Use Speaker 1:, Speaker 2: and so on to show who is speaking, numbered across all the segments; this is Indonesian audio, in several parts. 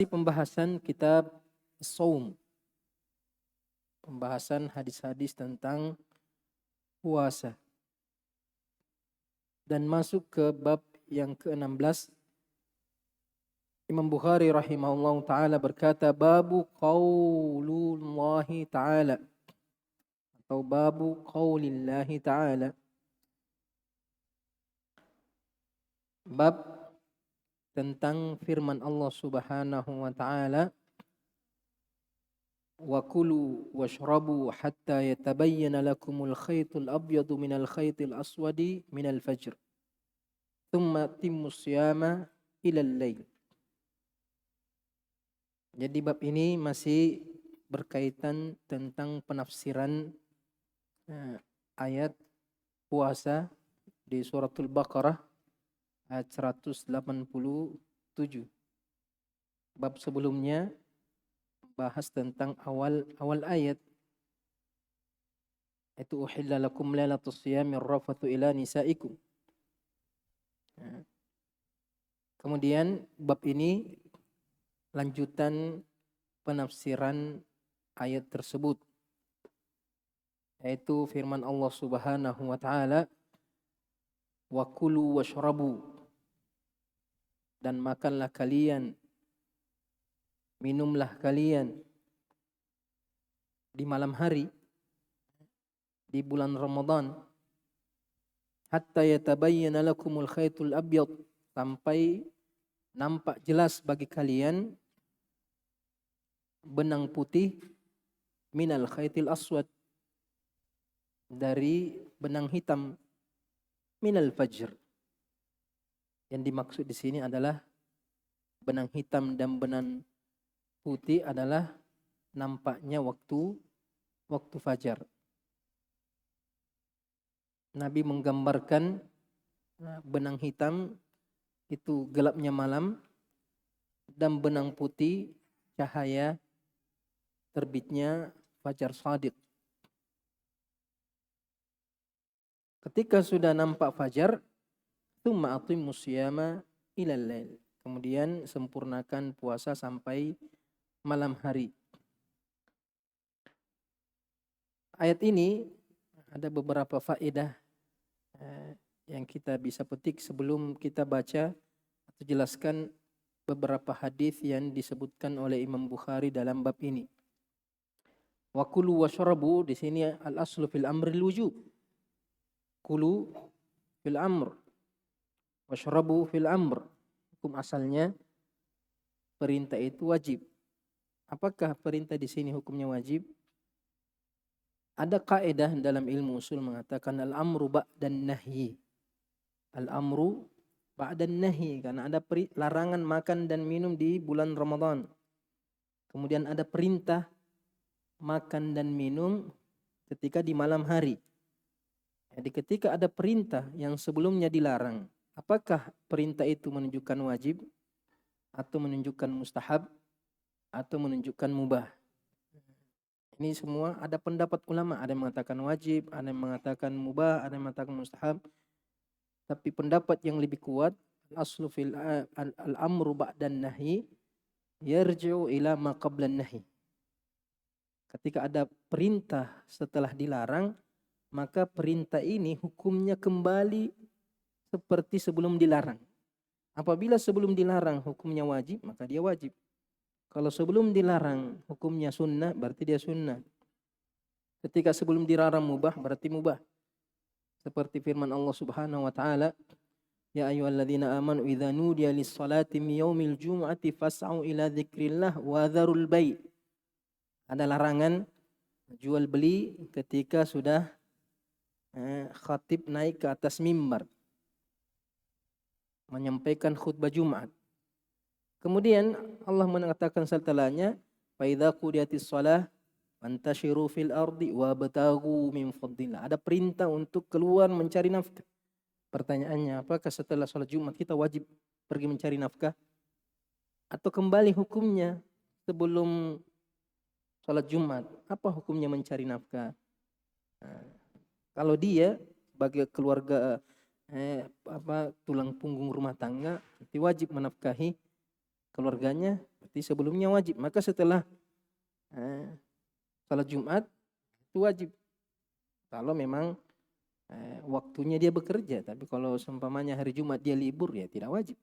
Speaker 1: Pembahasan kitab Shaum, pembahasan hadis-hadis tentang puasa, dan masuk ke bab yang ke-16. Imam Bukhari rahimahullah ta'ala berkata, babu qaulullahi ta'ala, atau babu qaulillahi ta'ala, bab tentang firman Allah subhanahu wa ta'ala, wa kulu washrabu hatta yatabayyana lakumul khaytul abyadu minal khaytil aswadi minal fajr thumma timmus siyama ilal lail. Jadi bab ini masih berkaitan tentang penafsiran ayat puasa di suratul Baqarah ayat 187. Bab sebelumnya bahas tentang awal ayat, itu uhilla lakum lailatus siyamir rafathu ila nisaikum. Kemudian bab ini lanjutan penafsiran ayat tersebut, yaitu firman Allah subhanahu wa ta'ala, wa kulu washrabu, dan makanlah kalian, minumlah kalian di malam hari di bulan Ramadan, hatta yatabayyana lakumul khaytul abyad, sampai nampak jelas bagi kalian benang putih, minal khaytil aswad, dari benang hitam, minal fajr. Yang dimaksud di sini adalah benang hitam dan benang putih adalah nampaknya waktu fajar. Nabi menggambarkan benang hitam itu gelapnya malam, dan benang putih cahaya terbitnya fajar shadiq. Ketika sudah nampak fajar, tsumma atimmus siyama ilal lail, kemudian sempurnakan puasa sampai malam hari. Ayat ini ada beberapa faedah yang kita bisa petik sebelum kita baca atau jelaskan beberapa hadis yang disebutkan oleh Imam Bukhari dalam bab ini. Wa kulu washrabu, di sini al-aslu fil amril wujub. Kulu fil amr, washrabu fil amr. Hukum asalnya perintah itu wajib. Apakah perintah di sini hukumnya wajib? Ada kaidah dalam ilmu usul mengatakan al-amru ba'dan nahyi. Al-amru ba'dan nahyi, karena ada larangan makan dan minum di bulan Ramadan. Kemudian ada perintah makan dan minum ketika di malam hari. Jadi ketika ada perintah yang sebelumnya dilarang, apakah perintah itu menunjukkan wajib, atau menunjukkan mustahab, atau menunjukkan mubah? Ini semua ada pendapat ulama, ada yang mengatakan wajib, ada yang mengatakan mubah, ada yang mengatakan mustahab. Tapi pendapat yang lebih kuat, al-aslu fil al-amru ba'dan nahyi yarji'u ila ma qablan nahyi. Ketika ada perintah setelah dilarang, maka perintah ini hukumnya kembali seperti sebelum dilarang. Apabila sebelum dilarang hukumnya wajib, maka dia wajib. Kalau sebelum dilarang hukumnya sunnah, berarti dia sunnah. Ketika sebelum dilarang mubah, berarti mubah. Seperti firman Allah subhanahu wa ta'ala, ya ayyuhalladzina amanu idza nudiya lis-salati min yaumil jum'ati fas'au ila dzikrillah wa dzarul bai'. Ada larangan jual beli ketika sudah khatib naik ke atas mimbar menyampaikan khutbah Jumat. Kemudian Allah mengatakan setelahnya, fa idza qudiyatis shalah fantashiru fil ardi wabtaghu min fadlillah. Ada perintah untuk keluar mencari nafkah. Pertanyaannya, apakah setelah salat Jumat kita wajib pergi mencari nafkah, atau kembali hukumnya sebelum salat Jumat? Apa hukumnya mencari nafkah? Kalau dia sebagai keluarga tulang punggung rumah tangga, wajib menafkahi keluarganya, berarti sebelumnya wajib. Maka setelah salat Jumat itu wajib. Kalau memang waktunya dia bekerja, tapi kalau seumpamanya hari Jumat dia libur ya tidak wajib.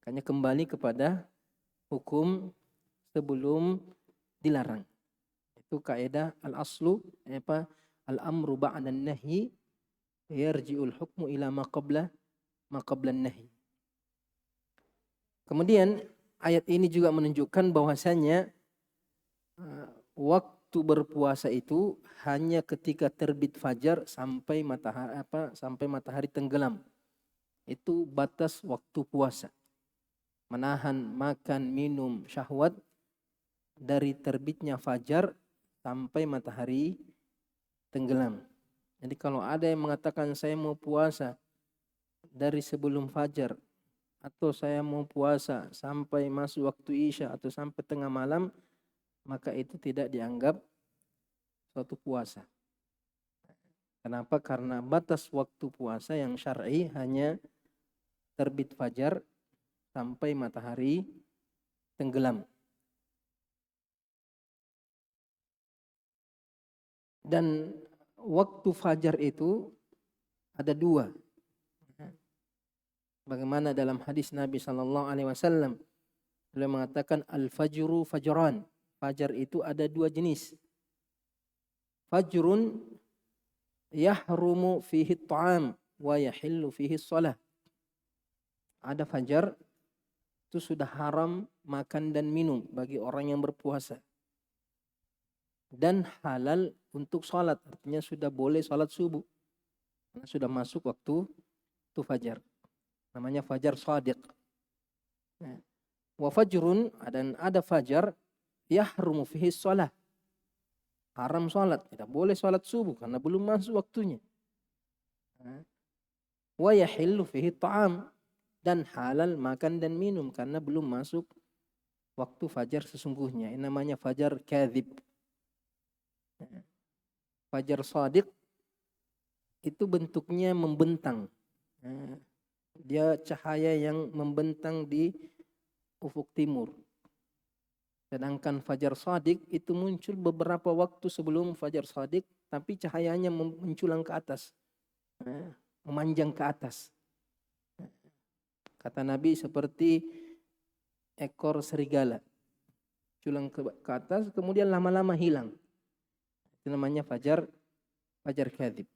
Speaker 1: Hanya kembali kepada hukum sebelum dilarang. Itu kaidah al-aslu al-amru ba'da an-nahyi yarji'ul hukmu ila ma qabla an-nahyi. Kemudian ayat ini juga menunjukkan bahwasanya waktu berpuasa itu hanya ketika terbit fajar sampai matahari tenggelam. Itu batas waktu puasa. Menahan makan, minum, syahwat dari terbitnya fajar sampai matahari tenggelam. Jadi kalau ada yang mengatakan saya mau puasa dari sebelum fajar, atau saya mau puasa sampai masuk waktu Isya atau sampai tengah malam, maka itu tidak dianggap suatu puasa. Kenapa? Karena batas waktu puasa yang syar'i hanya terbit fajar sampai matahari tenggelam. Dan waktu fajar itu ada dua. Bagaimana dalam hadis Nabi SAW, beliau mengatakan al-fajru fajran. Fajar itu ada dua jenis. Fajrun yahrumu fihi ta'am wa yahillu fihi shalah. Ada fajar itu sudah haram makan dan minum bagi orang yang berpuasa. Dan halal untuk sholat, artinya sudah boleh sholat subuh. Karena sudah masuk waktu itu fajar. Namanya fajar shadiq. Wa fajrun, dan ada fajar yahrumu fihi shalah. Haram sholat, tidak boleh sholat subuh karena belum masuk waktunya. Wa yahillu fihi ta'am, dan halal makan dan minum karena belum masuk waktu fajar sesungguhnya. Ini namanya fajar kadzib. Fajar shadiq itu bentuknya membentang. Dia cahaya yang membentang di ufuk timur. Sedangkan fajar shadiq itu muncul beberapa waktu sebelum fajar shadiq, tapi cahayanya menculang ke atas, memanjang ke atas. Kata Nabi seperti ekor serigala, culang ke atas, kemudian lama-lama hilang. Itu namanya fajar kadzib.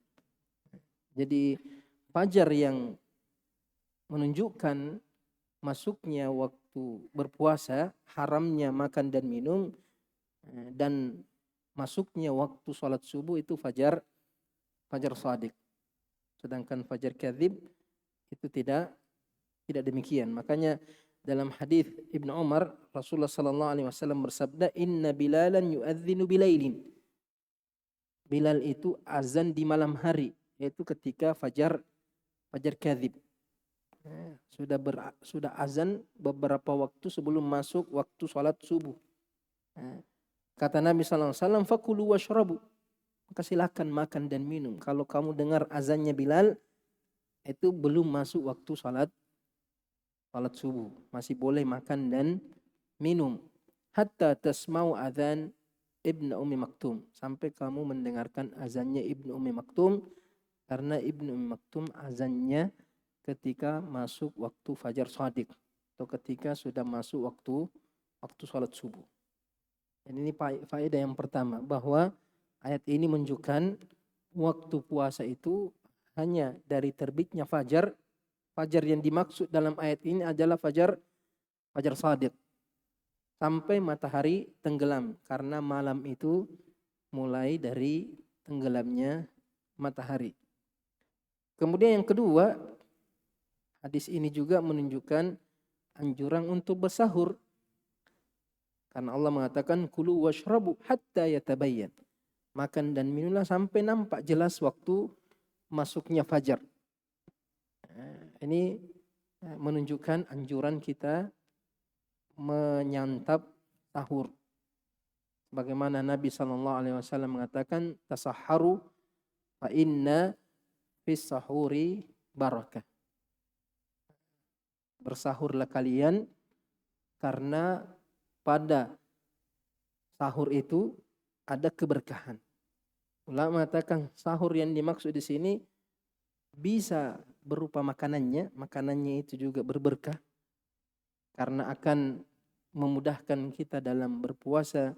Speaker 1: Jadi fajar yang menunjukkan masuknya waktu berpuasa, haramnya makan dan minum, dan masuknya waktu sholat subuh itu fajar shadiq. Sedangkan fajar kadzib itu tidak demikian. Makanya dalam hadis Ibnu Umar, Rasulullah sallallahu alaihi wasallam bersabda, "Inna Bilalan yu'adzinu bilailin." Bilal itu azan di malam hari, yaitu ketika fajar kadzib. Sudah azan beberapa waktu sebelum masuk waktu sholat subuh. Kata Nabi SAW, fakulu washrabu, maka silakan makan dan minum. Kalau kamu dengar azannya Bilal, itu belum masuk waktu sholat subuh, masih boleh makan dan minum. Hatta tasma'u adzan Ibnu Ummi Maktum, sampai kamu mendengarkan azannya Ibnu Ummi Maktum, karena Ibnu Ummi Maktum azannya ketika masuk waktu fajar shadiq atau ketika sudah masuk waktu sholat subuh. Dan ini faedah yang pertama, bahwa ayat ini menunjukkan waktu puasa itu hanya dari terbitnya fajar. Fajar yang dimaksud dalam ayat ini adalah fajar shadiq sampai matahari tenggelam, karena malam itu mulai dari tenggelamnya matahari. Kemudian yang kedua, hadis ini juga menunjukkan anjuran untuk bersahur. Karena Allah mengatakan kulu washrabu hatta yatabayyan. Makan dan minumlah sampai nampak jelas waktu masuknya fajar. Ini menunjukkan anjuran kita menyantap sahur. Bagaimana Nabi SAW mengatakan, tasahharu fa inna fis sahuri barakah. Bersahurlah kalian Karena pada sahur itu ada keberkahan. Ulama mengatakan sahur yang dimaksud di sini bisa berupa makanannya itu juga berberkah karena akan memudahkan kita dalam berpuasa.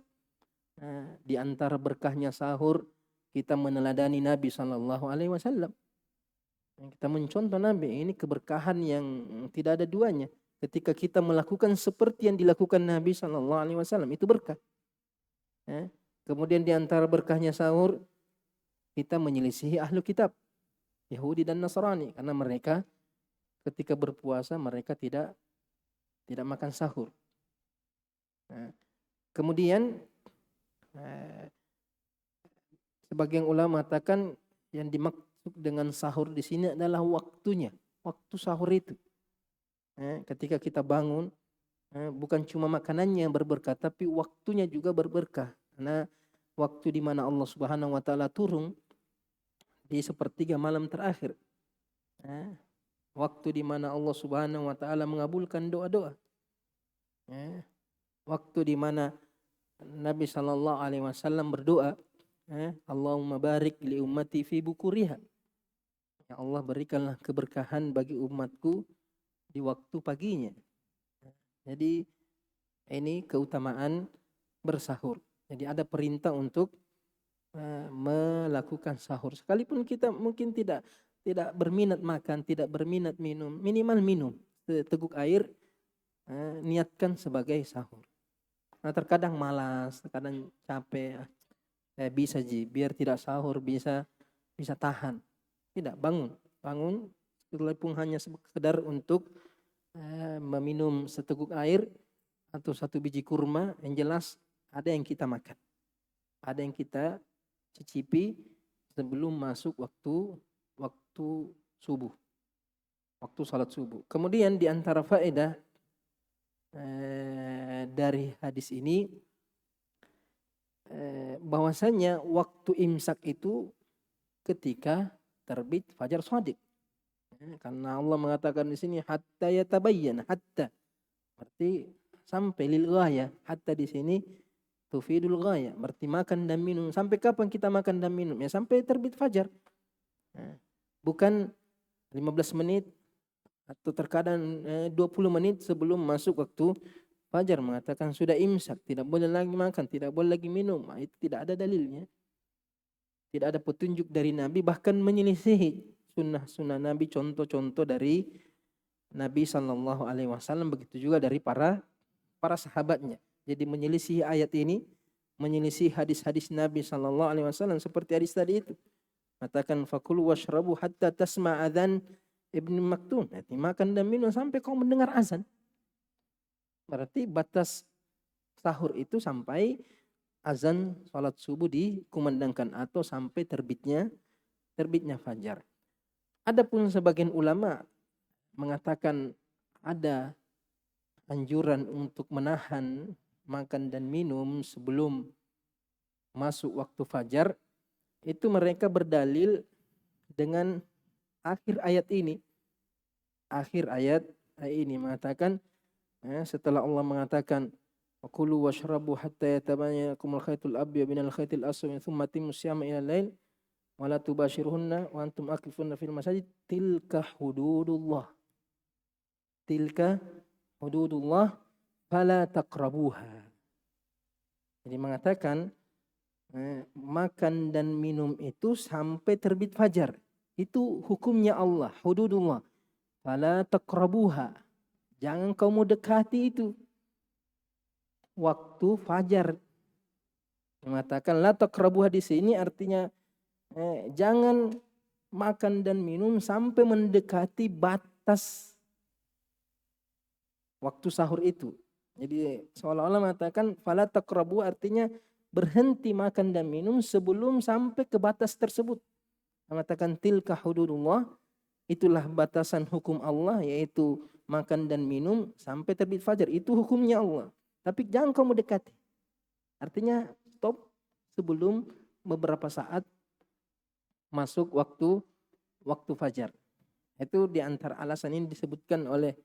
Speaker 1: Di antara berkahnya sahur kita meneladani Nabi Shallallahu Alaihi Wasallam. Kita mencontoh Nabi, ini keberkahan yang tidak ada duanya. Ketika kita melakukan seperti yang dilakukan Nabi Shallallahu Alaihi Wasallam itu berkah. Kemudian di antara berkahnya sahur kita menyelisihi ahlu kitab Yahudi dan Nasrani karena mereka ketika berpuasa mereka tidak makan sahur. Kemudian sebagian ulama mengatakan yang dimaksud dengan sahur di sini adalah waktunya, waktu sahur itu. Ketika kita bangun, bukan cuma makanannya yang berberkah, tapi waktunya juga berberkah. Karena waktu di mana Allah Subhanahu Wa Taala turun di sepertiga malam terakhir, waktu di mana Allah Subhanahu Wa Taala mengabulkan doa-doa, waktu di mana Nabi Sallallahu Alaihi Wasallam berdoa, Allahumma barik li ummati fi bukuriha. Ya Allah berikanlah keberkahan bagi umatku di waktu paginya. Jadi ini keutamaan bersahur. Jadi ada perintah untuk melakukan sahur. Sekalipun kita mungkin tidak berminat makan, tidak berminat minum, minimal minum seteguk air, niatkan sebagai sahur. Nah terkadang malas, terkadang capek, bisa biar tidak sahur bisa tahan. Tidak, bangun sekalipun hanya sekedar untuk meminum seteguk air atau satu biji kurma, yang jelas ada yang kita makan, ada yang kita cicipi sebelum masuk waktu subuh, waktu salat subuh. Kemudian di antara faedah dari hadis ini bahwasanya waktu imsak itu ketika terbit fajar shadiq. Karena Allah mengatakan di sini hatta yatabayyana, hatta berarti sampai lil ghaya. Hatta di sini tufidul ghaya, berarti makan dan minum. Sampai kapan kita makan dan minum? Ya sampai terbit fajar. Bukan 15 menit atau terkadang 20 menit sebelum masuk waktu fajar mengatakan sudah imsak, tidak boleh lagi makan, tidak boleh lagi minum. Itu tidak ada dalilnya. Tidak ada petunjuk dari Nabi, bahkan menyelisihi sunnah Nabi, contoh-contoh dari Nabi Sallallahu Alaihi Wasallam, begitu juga dari para sahabatnya. Jadi menyelisihi ayat ini, menyelisihi hadis-hadis Nabi Sallallahu Alaihi Wasallam seperti hadis tadi itu. Katakan fakulu washrabu hatta tasma adzan Ibnu Maktum. Nanti makan dan minum sampai kau mendengar azan. Berarti batas sahur itu sampai azan salat subuh dikumandangkan atau sampai terbitnya fajar. Adapun sebagian ulama mengatakan ada anjuran untuk menahan makan dan minum sebelum masuk waktu fajar. Itu mereka berdalil dengan akhir ayat ini. Akhir ayat ini mengatakan, setelah Allah mengatakan Kulu washrabu hatta yatabayyana lakumul khaytul abyadu minal khaytil aswad thumma atimmus siyama ilal lail wa la tubashiruhunna wa antum aqifuna fil masajid tilka hududullah fala taqrabuha. Jadi mengatakan makan dan minum itu sampai terbit fajar. Itu hukumnya Allah, hududullah. Fala taqrabuha. Jangan kamu dekati itu. Waktu fajar. Mengatakan la taqrabuha di sini artinya jangan makan dan minum sampai mendekati batas waktu sahur itu. Jadi seolah-olah mengatakan fala taqrabu artinya berhenti makan dan minum sebelum sampai ke batas tersebut. Mengatakan tilka hududullah, itulah batasan hukum Allah, yaitu makan dan minum sampai terbit fajar. Itu hukumnya Allah. Tapi jangan kamu dekati. Artinya stop sebelum beberapa saat masuk waktu fajar. Itu di antara alasan ini disebutkan oleh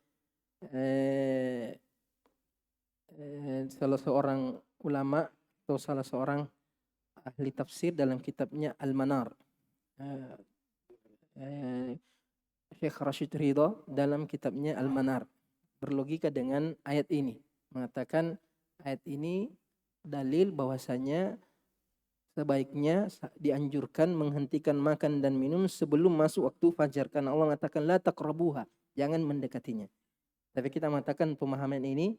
Speaker 1: salah seorang ulama atau salah seorang ahli tafsir dalam kitabnya Al-Manar. Eh, eh, Syekh Rashid Ridha dalam kitabnya Al-Manar berlogika dengan ayat ini, mengatakan ayat ini dalil bahwasanya sebaiknya dianjurkan menghentikan makan dan minum sebelum masuk waktu fajar, karena Allah mengatakan la taqrabuha, jangan mendekatinya. Tapi kita mengatakan pemahaman ini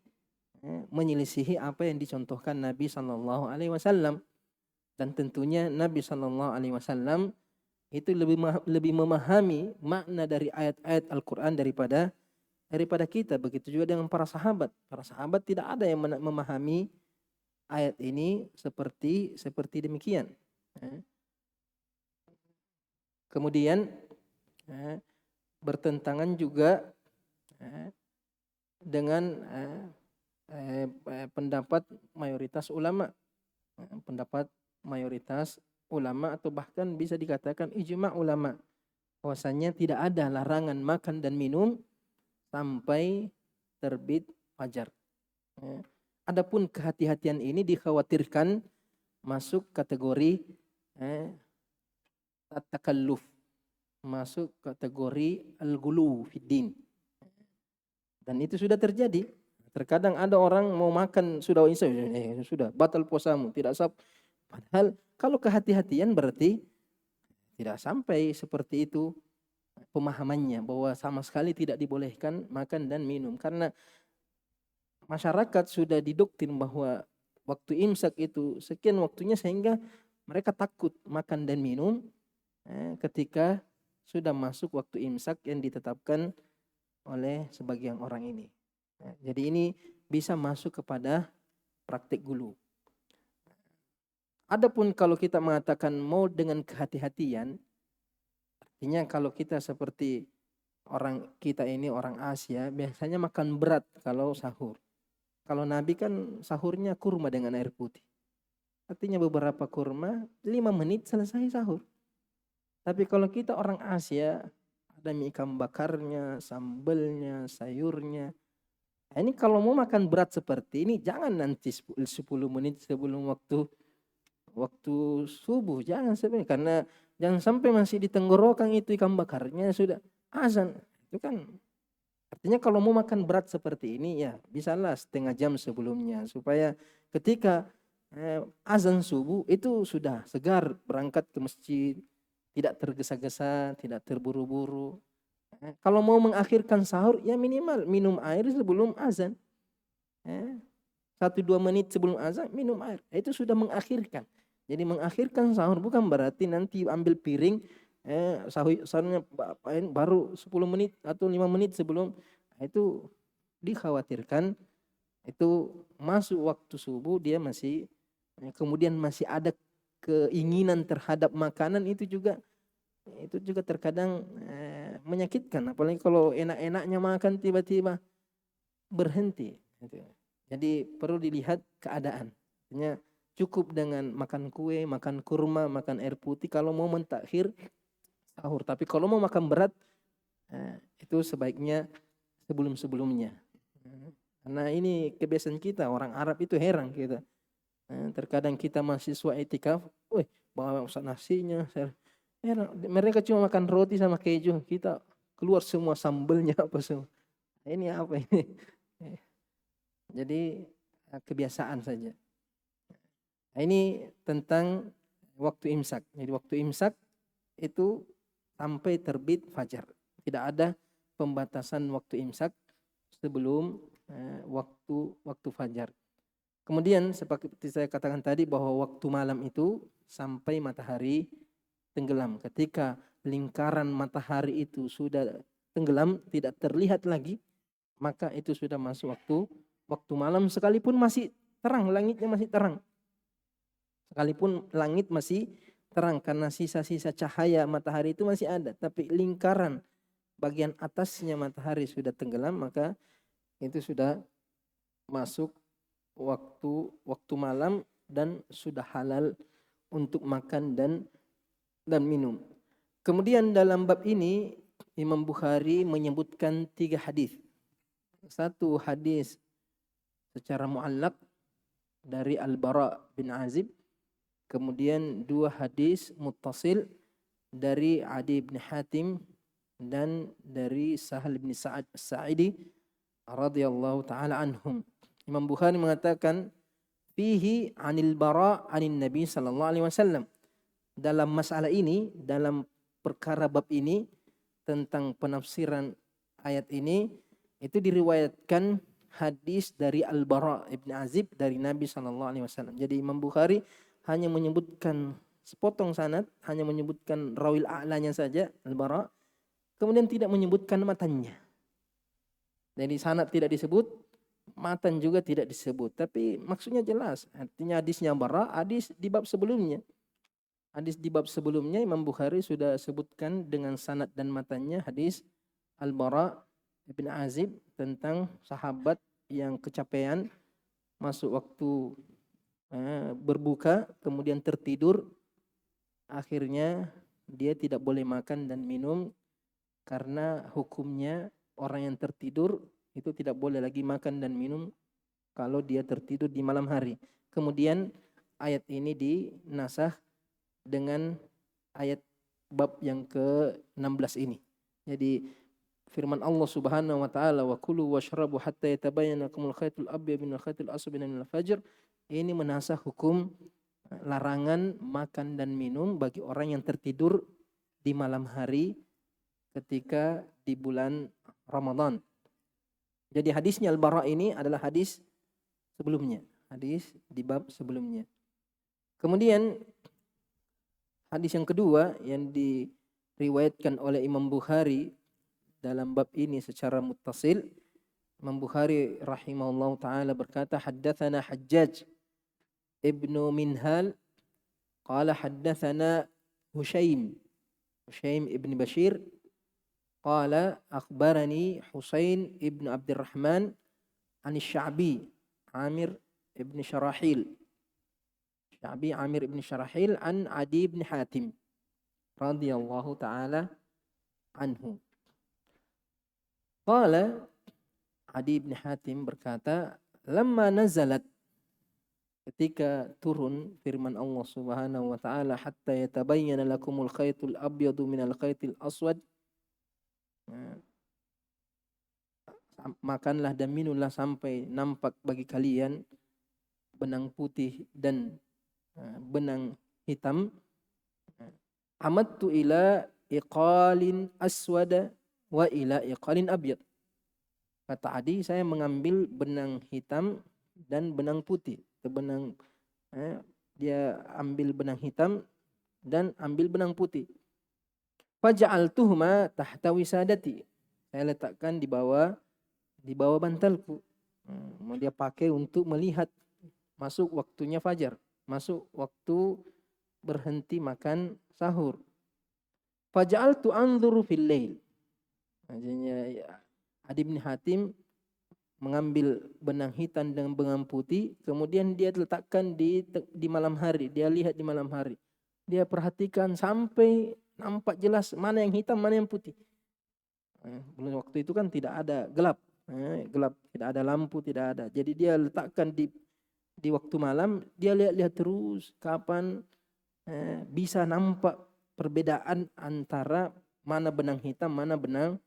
Speaker 1: menyelisihi apa yang dicontohkan Nabi Shallallahu Alaihi Wasallam, dan tentunya Nabi Shallallahu Alaihi Wasallam itu lebih memahami makna dari ayat-ayat Al-Quran daripada kita. Begitu juga dengan para sahabat. Para sahabat tidak ada yang memahami ayat ini seperti demikian. Kemudian bertentangan juga dengan pendapat mayoritas ulama. Pendapat mayoritas ulama atau bahkan bisa dikatakan ijma ulama, bahwasanya tidak ada larangan makan dan minum sampai terbit fajar. Adapun kehati-hatian ini dikhawatirkan masuk kategori at-takalluf, masuk kategori al-ghulu fiddin. Dan itu sudah terjadi. Terkadang ada orang mau makan sudah sudah batal puasamu, tidak sah. Padahal kalau kehati-hatian berarti tidak sampai seperti itu pemahamannya, bahwa sama sekali tidak dibolehkan makan dan minum. Karena masyarakat sudah didoktrin bahwa waktu imsak itu sekian waktunya, sehingga mereka takut makan dan minum ketika sudah masuk waktu imsak yang ditetapkan oleh sebagian orang ini. Jadi ini bisa masuk kepada praktik gulu. Adapun kalau kita mengatakan mau dengan kehati-hatian, artinya kalau kita seperti kita ini orang Asia biasanya makan berat kalau sahur. Kalau Nabi kan sahurnya kurma dengan air putih. Artinya beberapa kurma 5 menit selesai sahur. Tapi kalau kita orang Asia, ada mie ikan bakarnya, sambelnya, sayurnya. Nah, ini kalau mau makan berat seperti ini, jangan nanti 10 menit sebelum waktu subuh. Jangan sebenarnya, karena jangan sampai masih di tenggorokan itu ikan bakarnya sudah azan. Itu kan artinya kalau mau makan berat seperti ini ya bisalah setengah jam sebelumnya, supaya ketika azan subuh itu sudah segar berangkat ke masjid, tidak tergesa-gesa, tidak terburu-buru. Kalau mau mengakhirkan sahur ya minimal minum air sebelum azan. 1-2 menit sebelum azan minum air. Itu sudah mengakhirkan. Jadi mengakhirkan sahur bukan berarti nanti ambil piring sahurnya baru 10 menit atau 5 menit sebelum. Itu dikhawatirkan itu masuk waktu subuh dia masih kemudian masih ada keinginan terhadap makanan, itu juga terkadang menyakitkan, apalagi kalau enak-enaknya makan tiba-tiba berhenti. Jadi perlu dilihat keadaan. Artinya cukup dengan makan kue, makan kurma, makan air putih kalau mau mentakhir sahur. Tapi kalau mau makan berat itu sebaiknya sebelum-sebelumnya. Karena ini kebiasaan kita, orang Arab itu heran kita. Terkadang kita mahasiswa etikaf, bawa nasinya, mereka cuma makan roti sama keju, kita keluar semua sambelnya apa semua. Ini apa ini? Jadi kebiasaan saja. Ini tentang waktu imsak. Jadi waktu imsak itu sampai terbit fajar. Tidak ada pembatasan waktu imsak sebelum waktu fajar. Kemudian seperti saya katakan tadi bahwa waktu malam itu sampai matahari tenggelam. Ketika lingkaran matahari itu sudah tenggelam, tidak terlihat lagi, maka itu sudah masuk waktu malam, sekalipun masih terang, langitnya masih terang. Sekalipun langit masih terang karena sisa-sisa cahaya matahari itu masih ada, tapi lingkaran bagian atasnya matahari sudah tenggelam, maka itu sudah masuk waktu malam dan sudah halal untuk makan dan minum. Kemudian dalam bab ini Imam Bukhari menyebutkan 3 hadis. Satu hadis secara muallaq dari Al-Bara bin Azib, kemudian 2 hadis muttasil dari Adi bin Hatim dan dari Sahal bin Sa'ad As-Sa'idi radhiyallahu taala anhum. Imam Bukhari mengatakan fihi anil Bara anin Nabi sallallahu alaihi wasallam. Dalam masalah ini, dalam perkara bab ini tentang penafsiran ayat ini, itu diriwayatkan hadis dari Al-Bara ibn Azib dari Nabi SAW. Jadi Imam Bukhari hanya menyebutkan sepotong sanad, hanya menyebutkan rawil a'lanya saja, Al-Bara, kemudian tidak menyebutkan matannya. Jadi sanad tidak disebut, matan juga tidak disebut, tapi maksudnya jelas. Artinya hadisnya Bara, hadis di bab sebelumnya. Hadis di bab sebelumnya Imam Bukhari sudah sebutkan dengan sanad dan matannya hadis Al-Bara ibn Azib tentang sahabat yang kecapean masuk waktu berbuka, kemudian tertidur, akhirnya dia tidak boleh makan dan minum karena hukumnya orang yang tertidur itu tidak boleh lagi makan dan minum kalau dia tertidur di malam hari. Kemudian ayat ini dinasah dengan ayat bab yang ke-16 ini. Jadi firman Allah Subhanahu wa taala, wa kulu washrabu hatta yatabayyana lakumul khaytul abyad minal khaytil aswad minal fajr, ini menasah hukum larangan makan dan minum bagi orang yang tertidur di malam hari ketika di bulan Ramadan. Jadi hadisnya Al-Bara ini adalah hadis sebelumnya, hadis di bab sebelumnya. Kemudian hadis yang kedua yang diriwayatkan oleh Imam Bukhari dalam bab ini secara muttasil, Imam Bukhari rahimahullah taala berkata, haddatsana Hajjaj ibnu Minhal qala haddatsana Hushaim ibn Bashir qala akhbarani Husain ibn Abdurrahman an Sya'bi Amir ibn Syarahil an Adi ibn Hatim radhiyallahu taala anhu. Qala, Adi ibn Hatim berkata, lamma nazalat, ketika turun firman Allah Subhanahu wa taala, hatta yatabayyana lakumul khaytul abyadu minal khaytil aswad, makanlah dan minumlah sampai nampak bagi kalian benang putih dan benang hitam. Amadtu ila iqalin aswada wa ila iqalin abyad. Kata Adi, saya mengambil benang hitam dan benang putih. Dia ambil benang hitam dan ambil benang putih. Faja'altuhuma tahta wisadati. Saya letakkan di bawah bantalku. Dia pakai untuk melihat masuk waktunya fajar, masuk waktu berhenti makan sahur. Faja'altu anzuru fil lail. Maksudnya Adi bin Hatim mengambil benang hitam dan benang putih, kemudian dia letakkan di malam hari. Dia lihat di malam hari. Dia perhatikan sampai nampak jelas mana yang hitam, mana yang putih. Belum waktu itu kan tidak ada gelap, tidak ada lampu, tidak ada. Jadi dia letakkan di waktu malam, dia lihat terus kapan bisa nampak perbedaan antara mana benang hitam, mana benang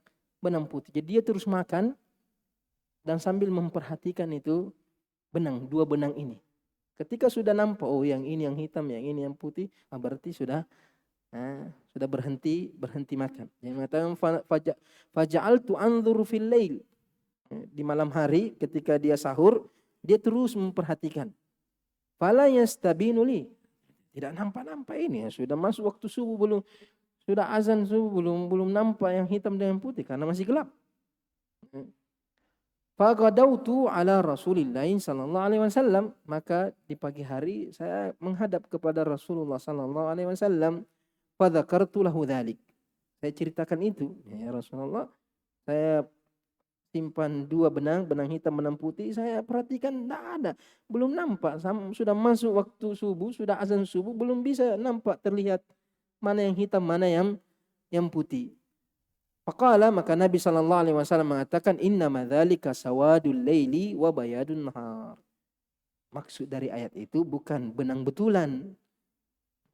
Speaker 1: putih. Jadi dia terus makan dan sambil memperhatikan itu dua benang ini. Ketika sudah nampak, oh yang ini yang hitam, yang ini yang putih, berarti sudah berhenti makan. Jadi mengatakan faja'altu anzuru fil lail. Di malam hari ketika dia sahur, dia terus memperhatikan. Fala yastabinu li. Tidak nampak ini, sudah masuk waktu subuh belum, sudah azan subuh belum nampak yang hitam dan yang putih karena masih gelap. Faqadautu ala Rasulillah sallallahu alaihi wasallam, maka di pagi hari saya menghadap kepada Rasulullah sallallahu alaihi wasallam. Fadzakartu lahu dzalik. Saya ceritakan itu, ya Rasulullah, saya simpan dua benang hitam, benang putih, saya perhatikan tidak ada, belum nampak, sudah masuk waktu subuh, sudah azan subuh, belum bisa nampak terlihat mana yang hitam, mana yang putih. Faqala, maka Nabi SAW mengatakan, innama dzalika sawadul laili wa bayadun nahar. Maksud dari ayat itu bukan benang betulan,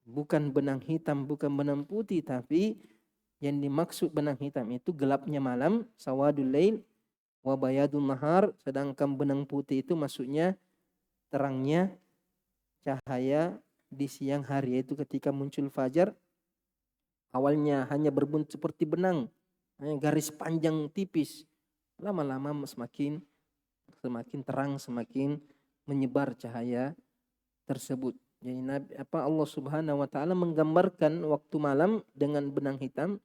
Speaker 1: bukan benang hitam, bukan benang putih, tapi yang dimaksud benang hitam itu gelapnya malam, sawadul lail wa bayadun nahar, sedangkan benang putih itu maksudnya terangnya cahaya di siang hari, yaitu ketika muncul fajar. Awalnya hanya berbentuk seperti benang, garis panjang tipis. Lama-lama semakin terang, semakin menyebar cahaya tersebut. Jadi Allah Subhanahu wa taala menggambarkan waktu malam dengan benang hitam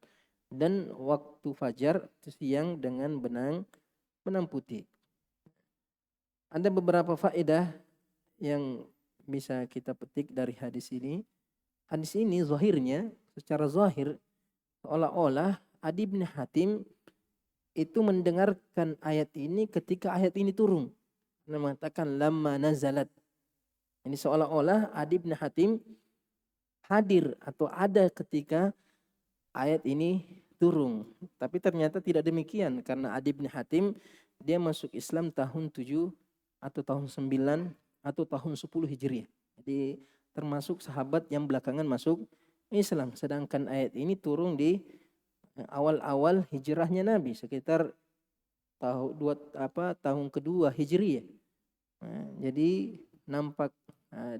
Speaker 1: dan waktu fajar siang dengan benang putih. Ada beberapa faedah yang bisa kita petik dari hadis ini. Hadis ini zahirnya, secara zahir, seolah-olah Adi bin Hatim itu mendengarkan ayat ini ketika ayat ini turun. Dia mengatakan lamma nazalat. Ini seolah-olah Adi bin Hatim hadir atau ada ketika ayat ini turun. Tapi ternyata tidak demikian, karena Adi bin Hatim dia masuk Islam tahun 7 atau tahun 9 atau tahun 10 Hijriah. Jadi termasuk sahabat yang belakangan masuk Islam. Sedangkan ayat ini turun di awal-awal hijrahnya Nabi, sekitar tahun kedua Hijriah. Jadi nampak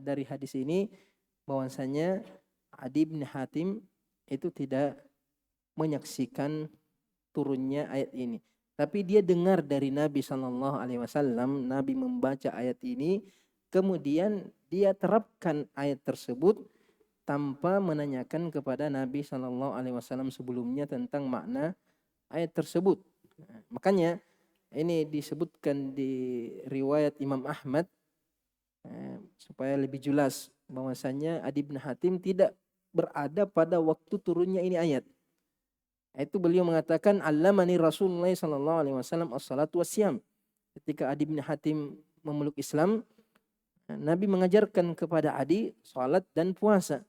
Speaker 1: dari hadis ini bahwasanya Adi bin Hatim itu tidak menyaksikan turunnya ayat ini, tapi dia dengar dari Nabi SAW. Nabi membaca ayat ini, kemudian dia terapkan ayat tersebut tanpa menanyakan kepada Nabi SAW sebelumnya tentang makna ayat tersebut. Makanya ini disebutkan di riwayat Imam Ahmad supaya lebih jelas bahwasanya Adi bin Hatim tidak berada pada waktu turunnya ini ayat. Itu beliau mengatakan, allamani Rasulullah SAW as-salatu wasyam. Ketika Adi bin Hatim memeluk Islam, Nabi mengajarkan kepada Adi salat dan puasa.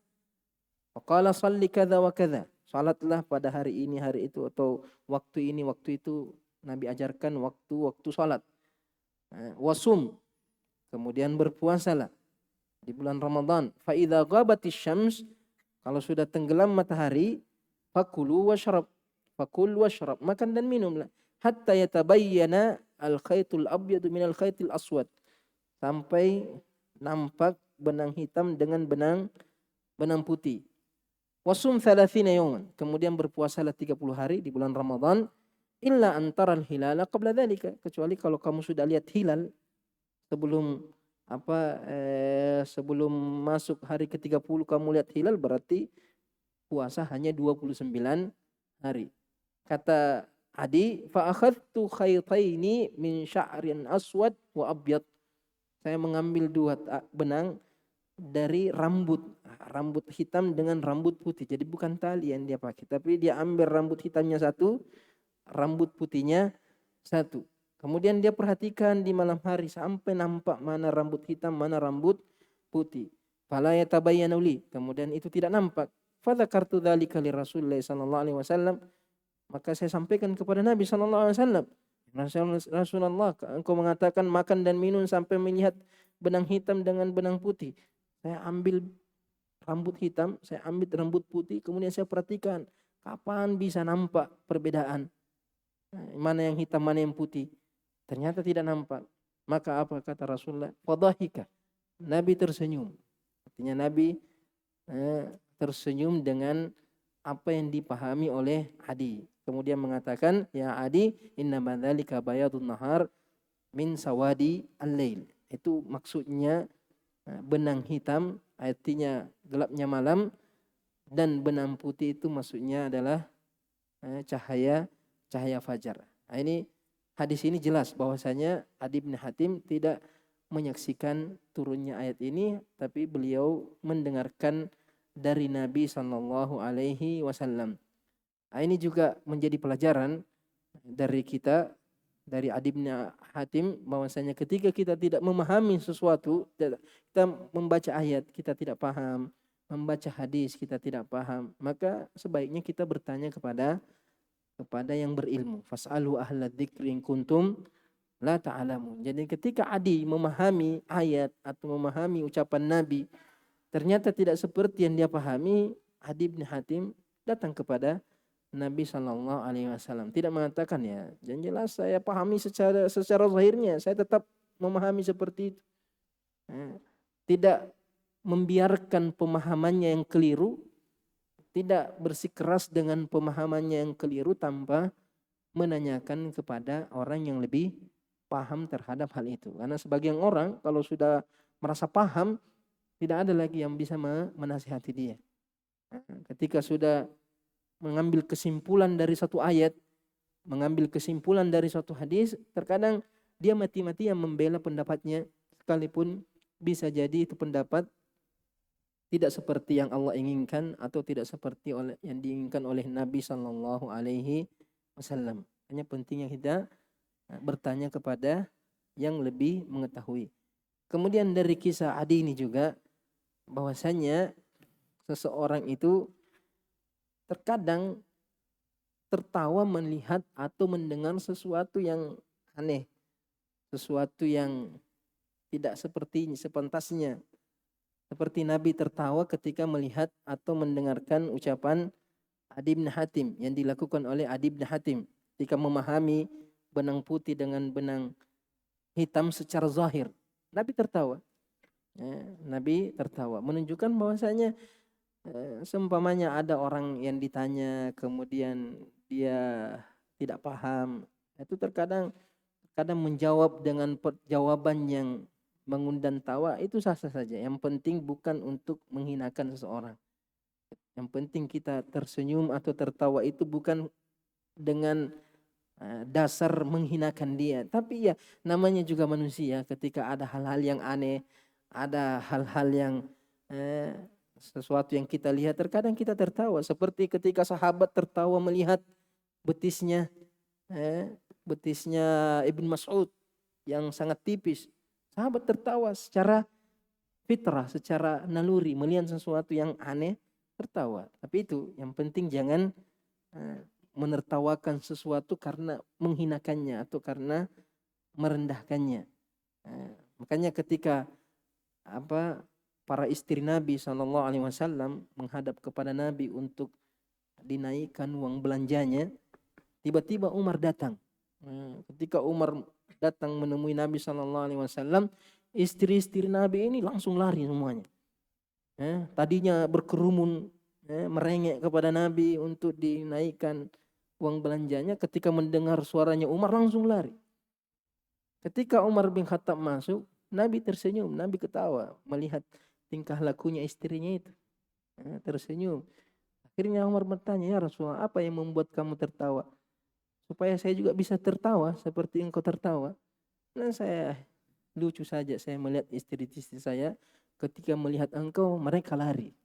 Speaker 1: Faqala salli kadza wa kadza. Salatlah pada hari ini, hari itu, atau waktu ini, waktu itu. Nabi ajarkan waktu salat. Wasum, kemudian berpuasalah di bulan Ramadan. Fa idza ghabatis syams, kalau sudah tenggelam matahari, fakulu washrab. Fakul washrab, makan dan minumlah. Hatta yatabayyana al-khaytul abyadu minal khaytil aswad. Sampai nampak benang hitam dengan benang putih. Wasum 30 yawman. Kemudian berpuasalah 30 hari di bulan Ramadan. Illa antara al-hilala qabla dhalika. Kecuali kalau kamu sudah lihat hilal sebelum sebelum masuk hari ke-30 kamu lihat hilal, berarti puasa hanya 29 hari. Kata Adi, fa akhadtu khaytaini min sya'rin aswad wa abyad. Saya mengambil 2 benang dari rambut hitam dengan rambut putih. Jadi bukan tali yang dia pakai, tapi dia ambil rambut hitamnya 1, rambut putihnya 1. Kemudian dia perhatikan di malam hari sampai nampak mana rambut hitam, mana rambut putih. Fala yatabayyanu li. Kemudian itu tidak nampak. Fa dzakartu dzalika li Rasulillah sallallahu alaihi wasallam. Maka saya sampaikan kepada Nabi sallallahu alaihi wasallam. Rasulullah, engkau mengatakan makan dan minum sampai melihat benang hitam dengan benang putih. Saya ambil rambut hitam, saya ambil rambut putih, kemudian saya perhatikan kapan bisa nampak perbedaan. Mana yang hitam, mana yang putih. Ternyata tidak nampak. Maka apa kata Rasulullah? Fadhahika. Nabi tersenyum. Artinya Nabi tersenyum dengan apa yang dipahami oleh Adi. Kemudian mengatakan, ya Adi, inna dzalika bayadun nahar min sawadi al-lail. Itu maksudnya benang hitam, artinya gelapnya malam, dan benang putih itu maksudnya adalah cahaya fajar. Nah, ini hadis ini jelas bahwasanya Adi bin Hatim tidak menyaksikan turunnya ayat ini, tapi beliau mendengarkan dari Nabi sallallahu alaihi wasallam. Nah, ini juga menjadi pelajaran dari kita, dari Adi bin Hatim, bahwasanya ketika kita tidak memahami sesuatu, kita membaca ayat kita tidak paham, membaca hadis kita tidak paham, maka sebaiknya kita bertanya kepada kepada yang berilmu. Fas'alu ahla dzikri in kuntum la ta'lamun. Jadi ketika Adi memahami ayat atau memahami ucapan Nabi, ternyata tidak seperti yang dia pahami, Adi bin Hatim datang kepada Nabi Shallallahu Alaihi Wasallam. Tidak mengatakan ya, yang jelas saya pahami secara zahirnya, saya tetap memahami seperti itu. Tidak membiarkan pemahamannya yang keliru, tidak bersikeras dengan pemahamannya yang keliru tanpa menanyakan kepada orang yang lebih paham terhadap hal itu. Karena sebagian orang kalau sudah merasa paham, tidak ada lagi yang bisa menasihati dia. Ketika sudah mengambil kesimpulan dari satu ayat, mengambil kesimpulan dari suatu hadis, terkadang dia mati-matian membela pendapatnya, sekalipun bisa jadi itu pendapat tidak seperti yang Allah inginkan atau tidak seperti yang diinginkan oleh Nabi Shallallahu Alaihi Wasallam. Hanya pentingnya kita bertanya kepada yang lebih mengetahui. Kemudian dari kisah Adi ini juga bahwasanya seseorang itu terkadang tertawa melihat atau mendengar sesuatu yang aneh, sesuatu yang tidak seperti sepantasnya. Seperti Nabi tertawa ketika melihat atau mendengarkan ucapan Adi bin Hatim yang dilakukan oleh Adi bin Hatim ketika memahami benang putih dengan benang hitam secara zahir. Nabi tertawa. Nabi tertawa menunjukkan bahwasanya seumpamanya ada orang yang ditanya kemudian dia tidak paham, itu terkadang menjawab dengan jawaban yang mengundang tawa, itu sah-sah saja. Yang penting bukan untuk menghinakan seseorang. Yang penting kita tersenyum atau tertawa itu bukan dengan dasar menghinakan dia, tapi ya namanya juga manusia. Ketika ada hal-hal yang aneh, ada hal-hal yang sesuatu yang kita lihat, terkadang kita tertawa. Seperti ketika sahabat tertawa melihat betisnya Ibn Mas'ud yang sangat tipis. Sahabat tertawa secara fitrah, secara naluri, melihat sesuatu yang aneh tertawa. Tapi itu yang penting jangan menertawakan sesuatu karena menghinakannya atau karena merendahkannya. Makanya ketika para istri Nabi SAW menghadap kepada Nabi untuk dinaikkan uang belanjanya, tiba-tiba Umar datang. Ketika Umar datang menemui Nabi SAW, istri-istri Nabi ini langsung lari semuanya. Tadinya berkerumun, merengek kepada Nabi untuk dinaikkan uang belanjanya. Ketika mendengar suaranya Umar langsung lari. Ketika Umar bin Khattab masuk, Nabi tersenyum, Nabi ketawa melihat tingkah lakunya istrinya itu. Tersenyum. Akhirnya Umar bertanya, ya Rasulullah, apa yang membuat kamu tertawa? Supaya saya juga bisa tertawa seperti engkau tertawa. Dan saya lucu saja saya melihat istri-istri saya ketika melihat engkau mereka lari.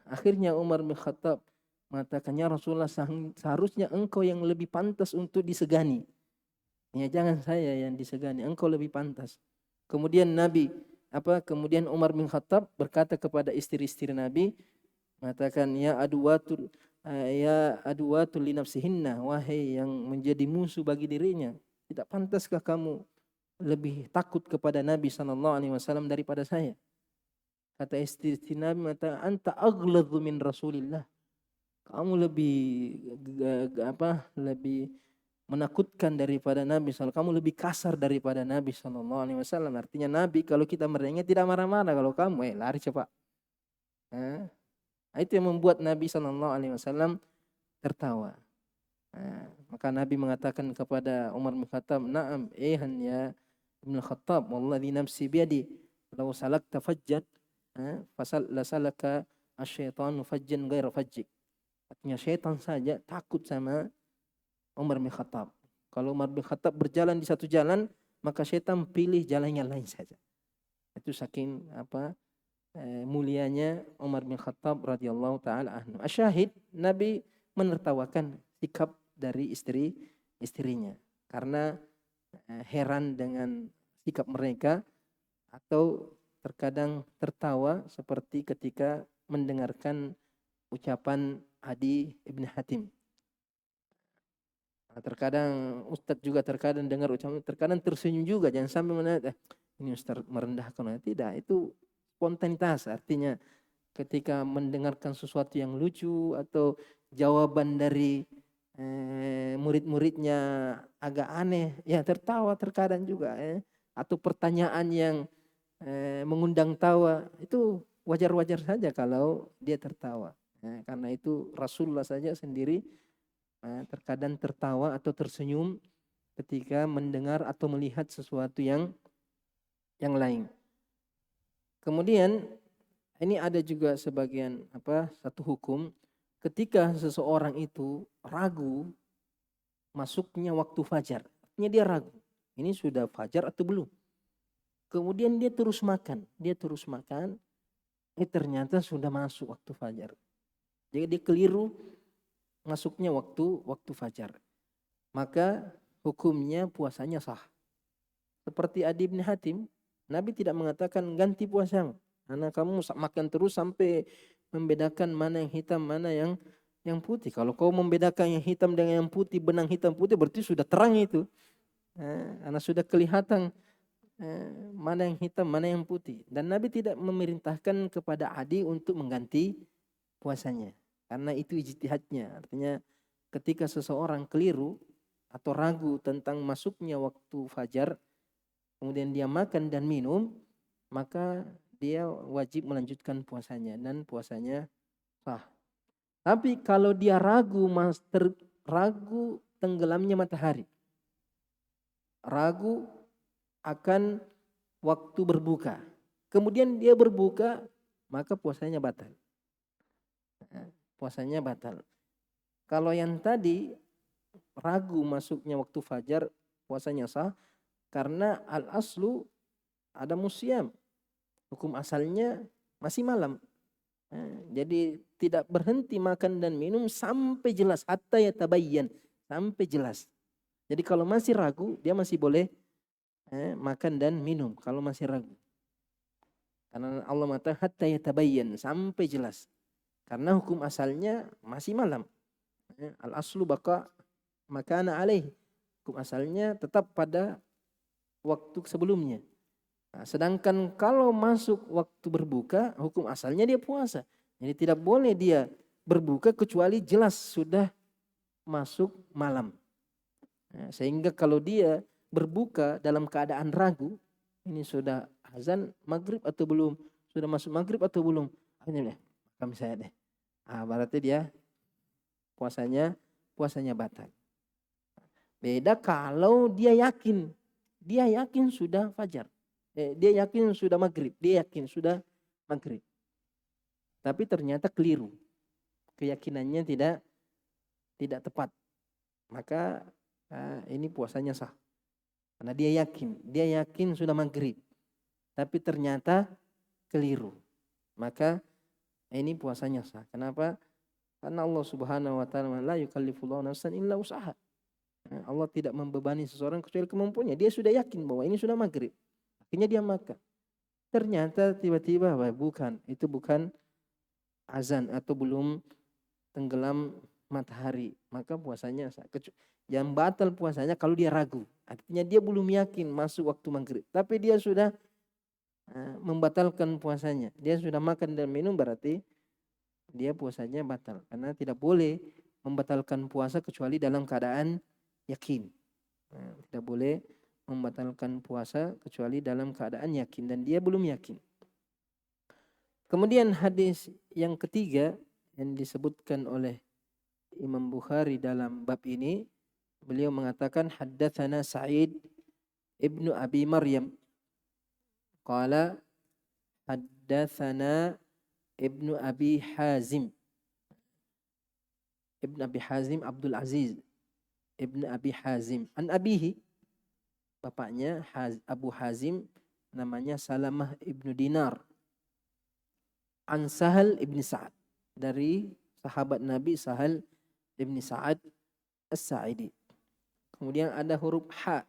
Speaker 1: Akhirnya Umar bin Khattab mengatakan, ya Rasulullah, seharusnya engkau yang lebih pantas untuk disegani. Ya jangan saya yang disegani, engkau lebih pantas. Kemudian kemudian Umar bin Khattab berkata kepada istri-istri Nabi, mengatakan, ya aduwatul li nafsihinna, wahai yang menjadi musuh bagi dirinya, tidak pantaskah kamu lebih takut kepada Nabi SAW daripada saya? Kata istri Nabi, anta aghladhu min Rasulillah. Kamu lebih menakutkan daripada Nabi SAW. Kamu lebih kasar daripada Nabi SAW. Artinya Nabi kalau kita merengek tidak marah-marah. Kalau kamu lari cepat. Itu yang membuat Nabi SAW tertawa. Maka Nabi mengatakan kepada Umar bin Khattab, na'am ya Ibn Khattab, walladhi nafsi biyadi, law salakta fajjat fasalaka asyaitanu fajjan ghaira fajjik. Artinya syaitan saja takut sama Umar bin Khattab. Kalau Umar bin Khattab berjalan di satu jalan, maka syaitan pilih jalan yang lain saja. Itu saking mulianya Umar bin Khattab radhiyallahu taala anhu. Asyahid, Nabi menertawakan sikap dari istrinya karena heran dengan sikap mereka, atau terkadang tertawa seperti ketika mendengarkan ucapan Adi ibn Hatim. Terkadang ustadz juga terkadang dengar ucapan, terkadang tersenyum juga. Jangan sampai menanya, ini ustadz merendahkan. Tidak, itu spontanitas. Artinya ketika mendengarkan sesuatu yang lucu atau jawaban dari murid-muridnya agak aneh, ya tertawa terkadang juga. Atau pertanyaan yang mengundang tawa, itu wajar-wajar saja kalau dia tertawa. Karena itu Rasulullah saja sendiri terkadang tertawa atau tersenyum ketika mendengar atau melihat sesuatu yang lain. Kemudian ini ada juga sebagian satu hukum ketika seseorang itu ragu masuknya waktu fajar. Artinya dia ragu, ini sudah fajar atau belum. Kemudian dia terus makan, ternyata sudah masuk waktu fajar. Jadi dia keliru masuknya waktu fajar. Maka hukumnya puasanya sah. Seperti Adi bin Hatim, Nabi tidak mengatakan ganti puasamu. Karena kamu makan terus sampai membedakan mana yang hitam, mana yang putih. Kalau kau membedakan yang hitam dengan yang putih, benang hitam putih, berarti sudah terang itu. Karena sudah kelihatan mana yang hitam, mana yang putih. Dan Nabi tidak memerintahkan kepada Adi untuk mengganti puasanya. Karena itu ijtihadnya. Artinya ketika seseorang keliru atau ragu tentang masuknya waktu fajar, kemudian dia makan dan minum, maka dia wajib melanjutkan puasanya dan puasanya sah. Tapi kalau dia ragu tenggelamnya matahari, ragu akan waktu berbuka, kemudian dia berbuka, maka puasanya batal. Puasanya batal. Kalau yang tadi ragu masuknya waktu fajar, puasanya sah karena al-aslu ada musyam. Hukum asalnya masih malam. Jadi tidak berhenti makan dan minum sampai jelas, hatta yatabayyan, sampai jelas. Jadi kalau masih ragu, dia masih boleh makan dan minum kalau masih ragu. Karena Allah mengatakan hatta yatabayyan, sampai jelas. Karena hukum asalnya masih malam. Al-aslu baqa makana alaih. Hukum asalnya tetap pada waktu sebelumnya. Nah, sedangkan kalau masuk waktu berbuka, hukum asalnya dia puasa. Jadi tidak boleh dia berbuka kecuali jelas sudah masuk malam. Nah, sehingga kalau dia berbuka dalam keadaan ragu, ini sudah azan maghrib atau belum, sudah masuk maghrib atau belum, akhirnya makan saya deh. Berarti dia puasanya batal. Beda kalau dia yakin sudah fajar. Dia yakin sudah maghrib, tapi ternyata keliru, keyakinannya tidak tepat, maka ini puasanya sah. Karena dia yakin sudah maghrib, tapi ternyata keliru, maka ini puasanya sah. Kenapa? Karena Allah Subhanahu wa taala la yukallifullahu nafsan illa wus'aha. Allah tidak membebani seseorang kecuali kemampuannya. Dia sudah yakin bahwa ini sudah maghrib, akhirnya dia makan. Ternyata tiba-tiba itu bukan azan atau belum tenggelam matahari, maka puasanya sah. Yang batal puasanya kalau dia ragu. Artinya dia belum yakin masuk waktu maghrib, tapi dia sudah membatalkan puasanya. Dia sudah makan dan minum, berarti dia puasanya batal. Karena tidak boleh membatalkan puasa kecuali dalam keadaan yakin. Tidak boleh membatalkan puasa kecuali dalam keadaan yakin, dan dia belum yakin. Kemudian hadis yang ketiga yang disebutkan oleh Imam Bukhari dalam bab ini, beliau mengatakan haddatsana Sa'id ibnu Abi Maryam qala haddatsana ibnu Abi Hazim Abdul Aziz ibnu Abi Hazim an abihi, bapaknya Abu Hazim namanya Salamah ibnu Dinar, an Sahal ibn Sa'ad, dari sahabat Nabi Sahal ibn Sa'ad As-Sa'idi. Kemudian ada huruf ha.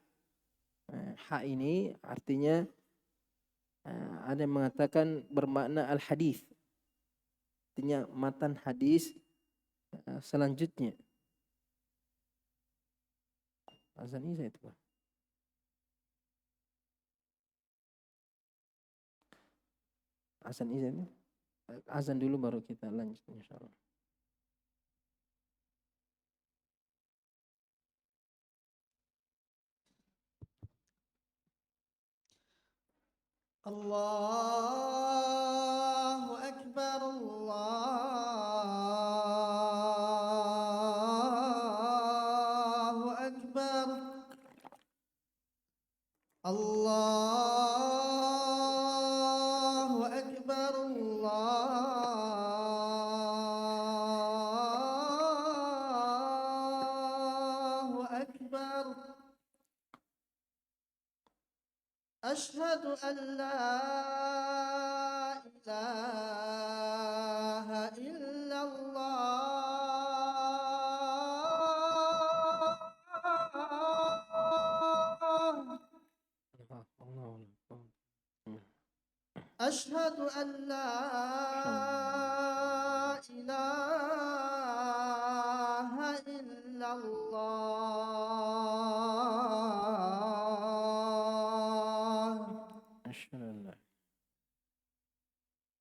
Speaker 1: Ha ini artinya ada yang mengatakan bermakna al-hadis, artinya matan hadis selanjutnya. Azan Isya itu, Pak. Azan Isya itu. Azan dulu baru kita lanjut insyaallah.
Speaker 2: Allahu Akbar, Allahu Akbar, Allahu Akbar, Allahu Akbar. أشهد أن لا إله إلا الله. أشهد أن لا إله إلا الله.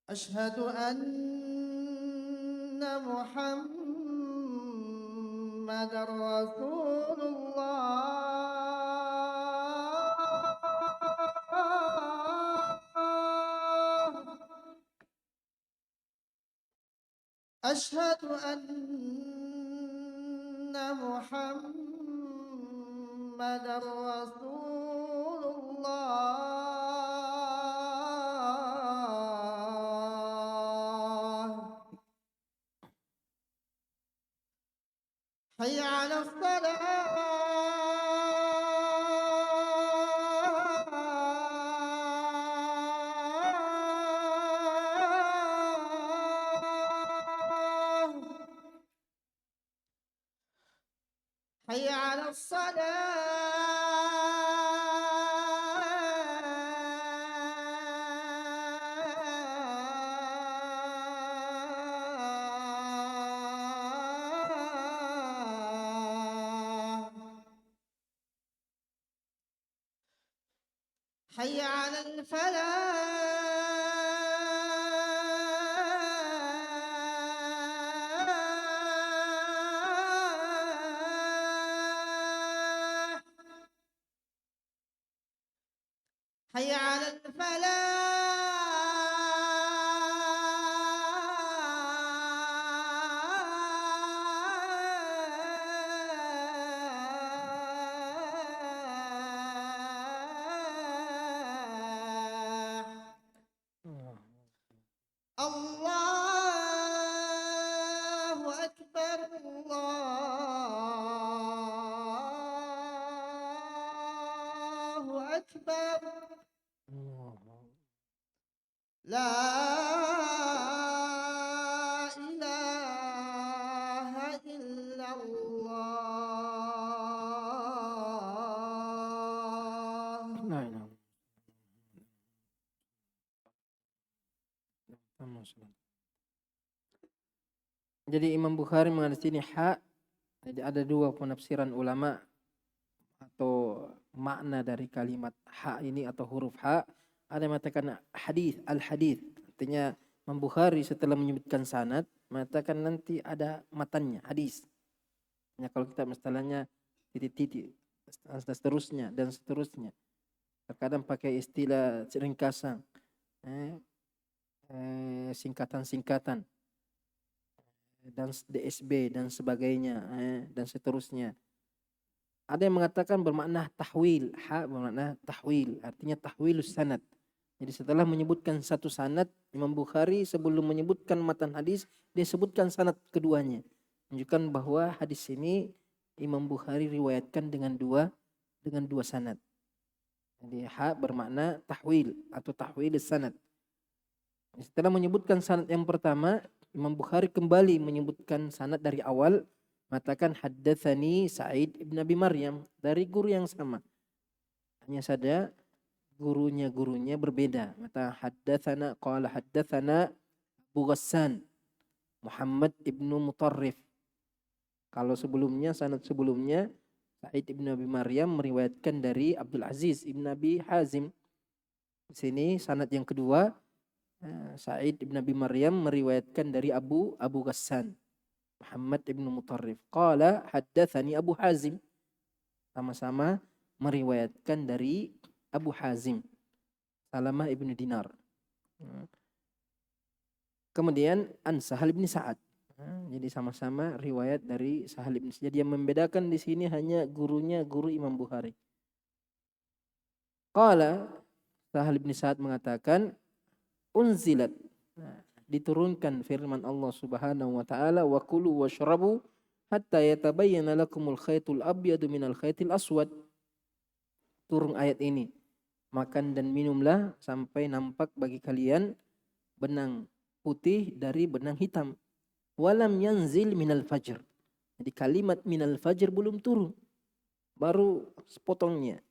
Speaker 2: أشهد أن محمد رسول الله. أشهد أن محمد رسول الله. حي على الصلاة. حي على الصلاة. حي على الفلاح. حي على الفلاح. الله أكبر، الله أكبر. لا إله إلا الله.
Speaker 1: La ilaha. Jadi Imam Bukhari mengatakan sini ha. Jadi ada dua penafsiran ulama atau makna dari kalimat ha ini atau huruf ha. Ada yang mengatakan hadis, al-hadis. Artinya Imam Bukhari setelah menyebutkan sanad mengatakan nanti ada matannya, hadis. Ya, kalau kita istilahnya titik-titik dan seterusnya. Terkadang pakai istilah ringkasan, singkatan-singkatan dan DSB dan sebagainya dan seterusnya. Ada yang mengatakan bermakna tahwil, ha bermakna tahwil, artinya tahwilus sanad. Jadi setelah menyebutkan satu sanad, Imam Bukhari sebelum menyebutkan matan hadis, dia sebutkan sanad keduanya. Menunjukkan bahwa hadis ini Imam Bukhari riwayatkan dengan dua sanad. Jadi ha bermakna tahwil atau tahwilus sanad. Setelah menyebutkan sanad yang pertama, Imam Bukhari kembali menyebutkan sanad dari awal, mengatakan haddatsani Sa'id ibn Abi Maryam, dari guru yang sama. Hanya saja gurunya berbeda. Maka qala haddatsana Abu Ghassan Muhammad ibnu Mutarrif. Kalau sebelumnya sanad sebelumnya Sa'id ibn Abi Maryam meriwayatkan dari Abdul Aziz ibn Abi Hazim. Di sini sanad yang kedua, Sa'id ibn Abi Maryam meriwayatkan dari Abu Ghassan, Muhammad ibn Mutarrif. Qala haddatsani Abu Hazim. Sama-sama meriwayatkan dari Abu Hazim, Salamah ibn Dinar. Kemudian an Sahal bin Sa'ad. Jadi sama-sama riwayat dari Sahal bin Sa'ad. Jadi yang membedakan di sini hanya gurunya, guru Imam Bukhari. Qala Sahal bin Sa'ad mengatakan unzilat, diturunkan firman Allah Subhanahu wa taala, wa kulu washrabu hatta yatabayyana lakumul khaytul abyadu minal khaytil aswad. Turun ayat ini, makan dan minumlah sampai nampak bagi kalian benang putih dari benang hitam. Walam yanzil minal fajr. Jadi kalimat minal fajr belum turun, baru sepotongnya,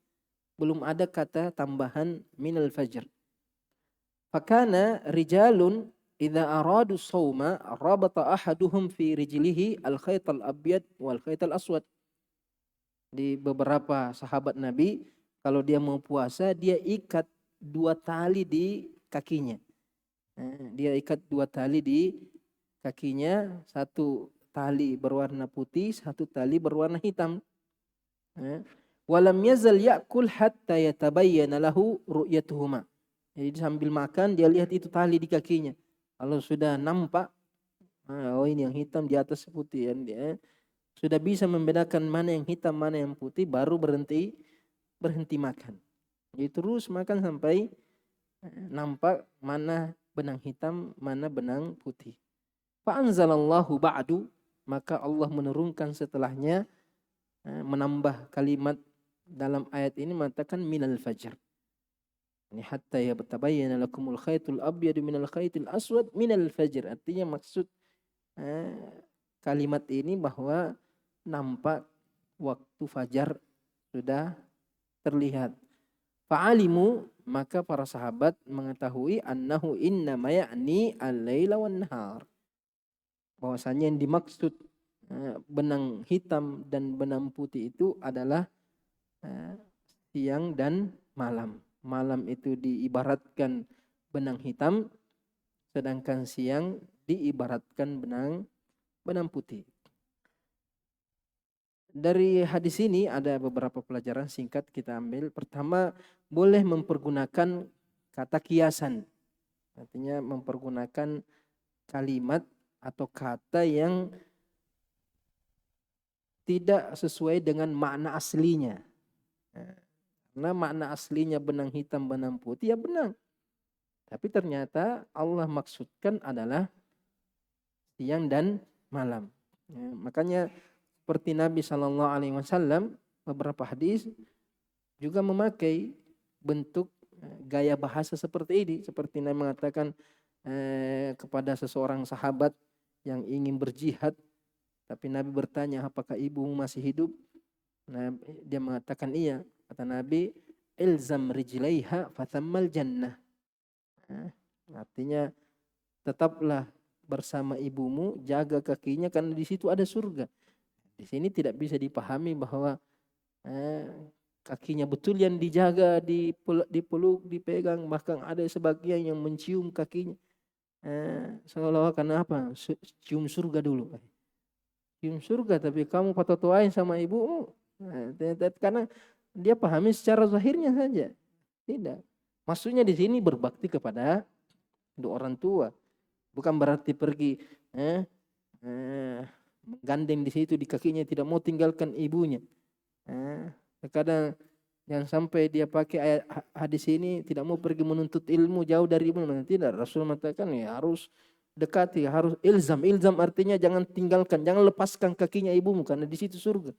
Speaker 1: belum ada kata tambahan minal fajr. Fakana rijalun idza aradu sawma rabata ahaduhum fi rijlihi al khaytal abyad wal khaytal aswad. Di beberapa sahabat Nabi, kalau dia mau puasa, dia ikat 2 tali di kakinya. Dia ikat 2 tali di kakinya, 1 tali berwarna putih, 1 tali berwarna hitam. Walam yazal ya'kul hatta yatabayyana lahu ru'yatuhuma. Jadi sambil makan dia lihat itu tali di kakinya. Kalau sudah nampak, oh ini yang hitam di atas putih, dia sudah bisa membedakan mana yang hitam mana yang putih, baru berhenti makan. Jadi terus makan sampai nampak mana benang hitam mana benang putih. Fa anzalallahu ba'du, maka Allah menurunkan setelahnya, menambah kalimat dalam ayat ini mengatakan minal fajr. Ini hatta yatabayyana lakumul khaytul abyadu minal khaytil aswad minal fajr. Artinya maksud kalimat ini bahwa nampak waktu fajar sudah terlihat. Fa'alimu, maka para sahabat mengetahui annahu innama ya'ni al-laila wan nahar. Bahwasanya yang dimaksud benang hitam dan benang putih itu adalah siang dan malam. Malam itu diibaratkan benang hitam, sedangkan siang diibaratkan benang putih. Dari hadis ini ada beberapa pelajaran singkat kita ambil. Pertama, boleh mempergunakan kata kiasan. Artinya mempergunakan kalimat atau kata yang tidak sesuai dengan makna aslinya. Karena makna aslinya benang hitam, benang putih, ya benang. Tapi ternyata Allah maksudkan adalah siang dan malam. Makanya seperti Nabi SAW beberapa hadis juga memakai bentuk gaya bahasa seperti ini. Seperti Nabi mengatakan kepada seseorang sahabat yang ingin berjihad, tapi Nabi bertanya, apakah ibumu masih hidup? Nah, dia mengatakan iya. Kata Nabi, ilzam rijlaiha fathammal jannah. Artinya tetaplah bersama ibumu, jaga kakinya karena di situ ada surga. Di sini tidak bisa dipahami bahwa kakinya betul yang dijaga, dipeluk, dipegang, bahkan ada sebagian yang mencium kakinya. Seolah-olah karena apa? Cium surga dulu. Cium surga tapi kamu patotoain sama ibumu. Karena dia pahami secara zahirnya saja. Tidak. Maksudnya di sini berbakti kepada kedua orang tua. Bukan berarti pergi menggandeng di situ di kakinya, tidak mau tinggalkan ibunya. Kadang yang sampai dia pakai ayat hadis ini tidak mau pergi menuntut ilmu jauh dari ibu. Tidak, Rasul mengatakan ya harus dekati, harus ilzam. Ilzam artinya jangan tinggalkan, jangan lepaskan kakinya ibumu karena di situ surga.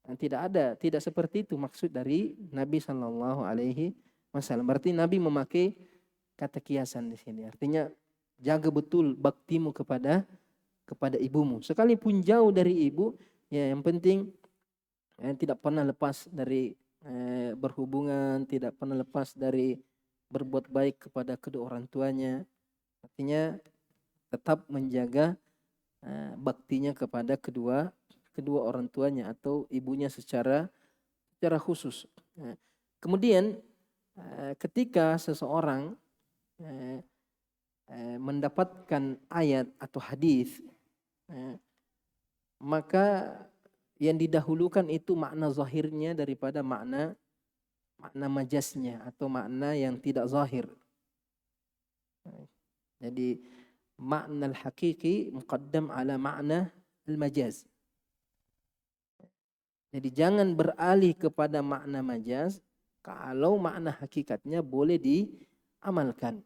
Speaker 1: Tidak seperti itu maksud dari Nabi SAW. Berarti Nabi memakai kata kiasan di sini. Artinya jaga betul baktimu kepada ibumu. Sekalipun jauh dari ibu, ya yang penting tidak pernah lepas dari berhubungan, tidak pernah lepas dari berbuat baik kepada kedua orang tuanya. Artinya tetap menjaga baktinya kepada kedua kedua orang tuanya atau ibunya secara khusus. Kemudian ketika seseorang mendapatkan ayat atau hadis, maka yang didahulukan itu makna zahirnya daripada makna majaznya atau makna yang tidak zahir. Jadi makna al-hakiki muqaddam ala makna al-majaz. Jadi jangan beralih kepada makna majaz kalau makna hakikatnya boleh diamalkan.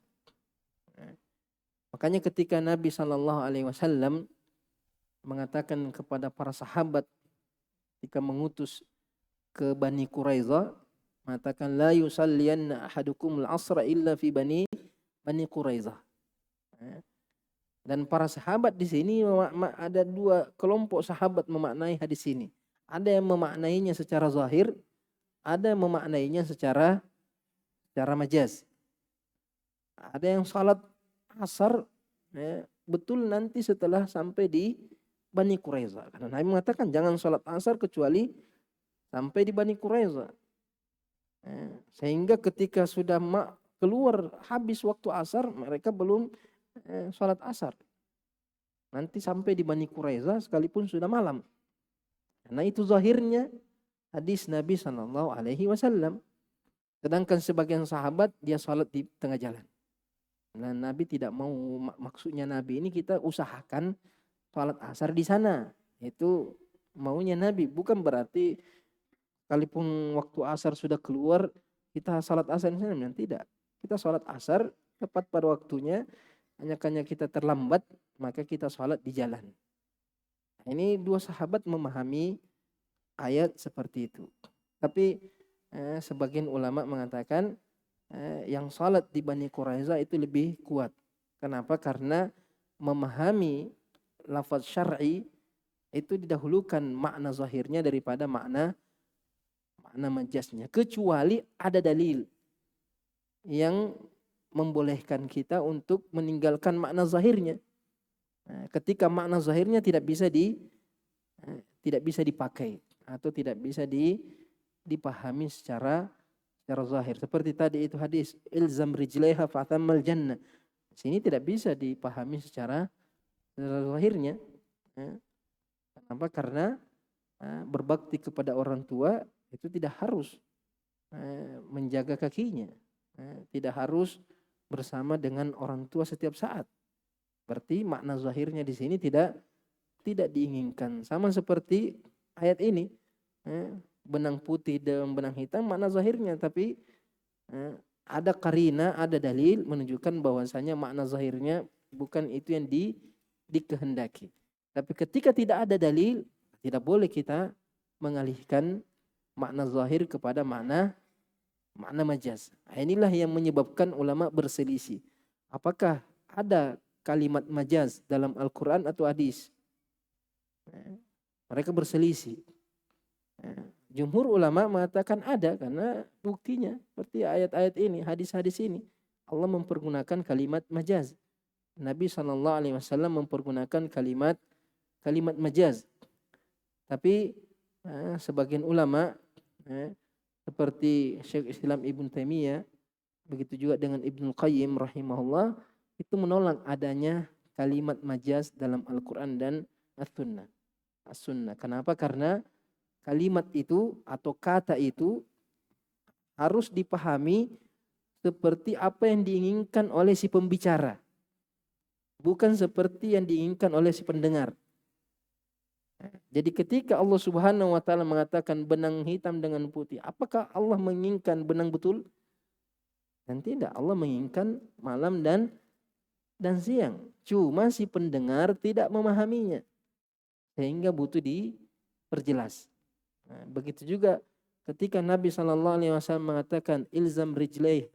Speaker 1: Makanya ketika Nabi SAW mengatakan kepada para sahabat ketika mengutus ke Bani Quraiza, mengatakan la yusalliyanna ahadukum al-asra illa fi Bani Quraiza. Dan para sahabat di sini ada dua kelompok sahabat memaknai hadis ini. Ada yang memaknainya secara zahir, ada yang memaknainya secara majaz. Ada yang salat asar betul nanti setelah sampai di Bani Quraiza. Karena Nabi mengatakan jangan salat asar kecuali sampai di Bani Quraiza. Sehingga ketika sudah keluar habis waktu asar, mereka belum salat asar. Nanti sampai di Bani Quraiza sekalipun sudah malam. Karena itu zahirnya hadis Nabi SAW. Sedangkan sebagian sahabat dia salat di tengah jalan. Nah, Nabi tidak mau, maksudnya Nabi ini kita usahakan salat asar di sana. Itu maunya Nabi, bukan berarti sekalipun waktu asar sudah keluar kita salat asar di sana. Tidak. Kita salat asar tepat pada waktunya, hanya kita terlambat maka kita salat di jalan. Ini dua sahabat memahami ayat seperti itu. Tapi sebagian ulama mengatakan yang salat di Bani Quraiza itu lebih kuat. Kenapa? Karena memahami lafaz syar'i itu didahulukan makna zahirnya daripada makna majaznya. Kecuali ada dalil yang membolehkan kita untuk meninggalkan makna zahirnya. Ketika makna zahirnya tidak bisa dipakai atau tidak bisa dipahami secara zahir. Seperti tadi itu hadis ilzam rijlaiha fa'tamal jannah. Sini tidak bisa dipahami secara zahirnya. Kenapa? Karena berbakti kepada orang tua itu tidak harus menjaga kakinya, tidak harus bersama dengan orang tua setiap saat. Berarti makna zahirnya di sini tidak diinginkan. Sama seperti ayat ini, benang putih dan benang hitam makna zahirnya, tapi ada qarina, ada dalil menunjukkan bahwasanya makna zahirnya bukan itu yang dikehendaki. Tapi ketika tidak ada dalil, tidak boleh kita mengalihkan makna zahir kepada makna majaz. Inilah yang menyebabkan ulama berselisih. Apakah ada kalimat majaz dalam Al-Quran atau hadis? Mereka berselisih. Jumhur ulama mengatakan ada, karena buktinya seperti ayat-ayat ini, hadis-hadis ini, Allah mempergunakan kalimat majaz. Nabi SAW mempergunakan kalimat majaz. Tapi sebagian ulama seperti Syekh Islam Ibn Taimiyah, begitu juga dengan Ibnu Qayyim rahimahullah, itu menolak adanya kalimat majaz dalam Al-Quran dan As-Sunnah. Kenapa? Karena kalimat itu atau kata itu harus dipahami seperti apa yang diinginkan oleh si pembicara, bukan seperti yang diinginkan oleh si pendengar. Jadi ketika Allah Subhanahu wa taala mengatakan benang hitam dengan putih, apakah Allah menginginkan benang betul? Dan tidak, Allah menginginkan malam dan siang. Cuma si pendengar tidak memahaminya, sehingga butuh diperjelas. Begitu juga ketika Nabi SAW mengatakan ilzam rijlaih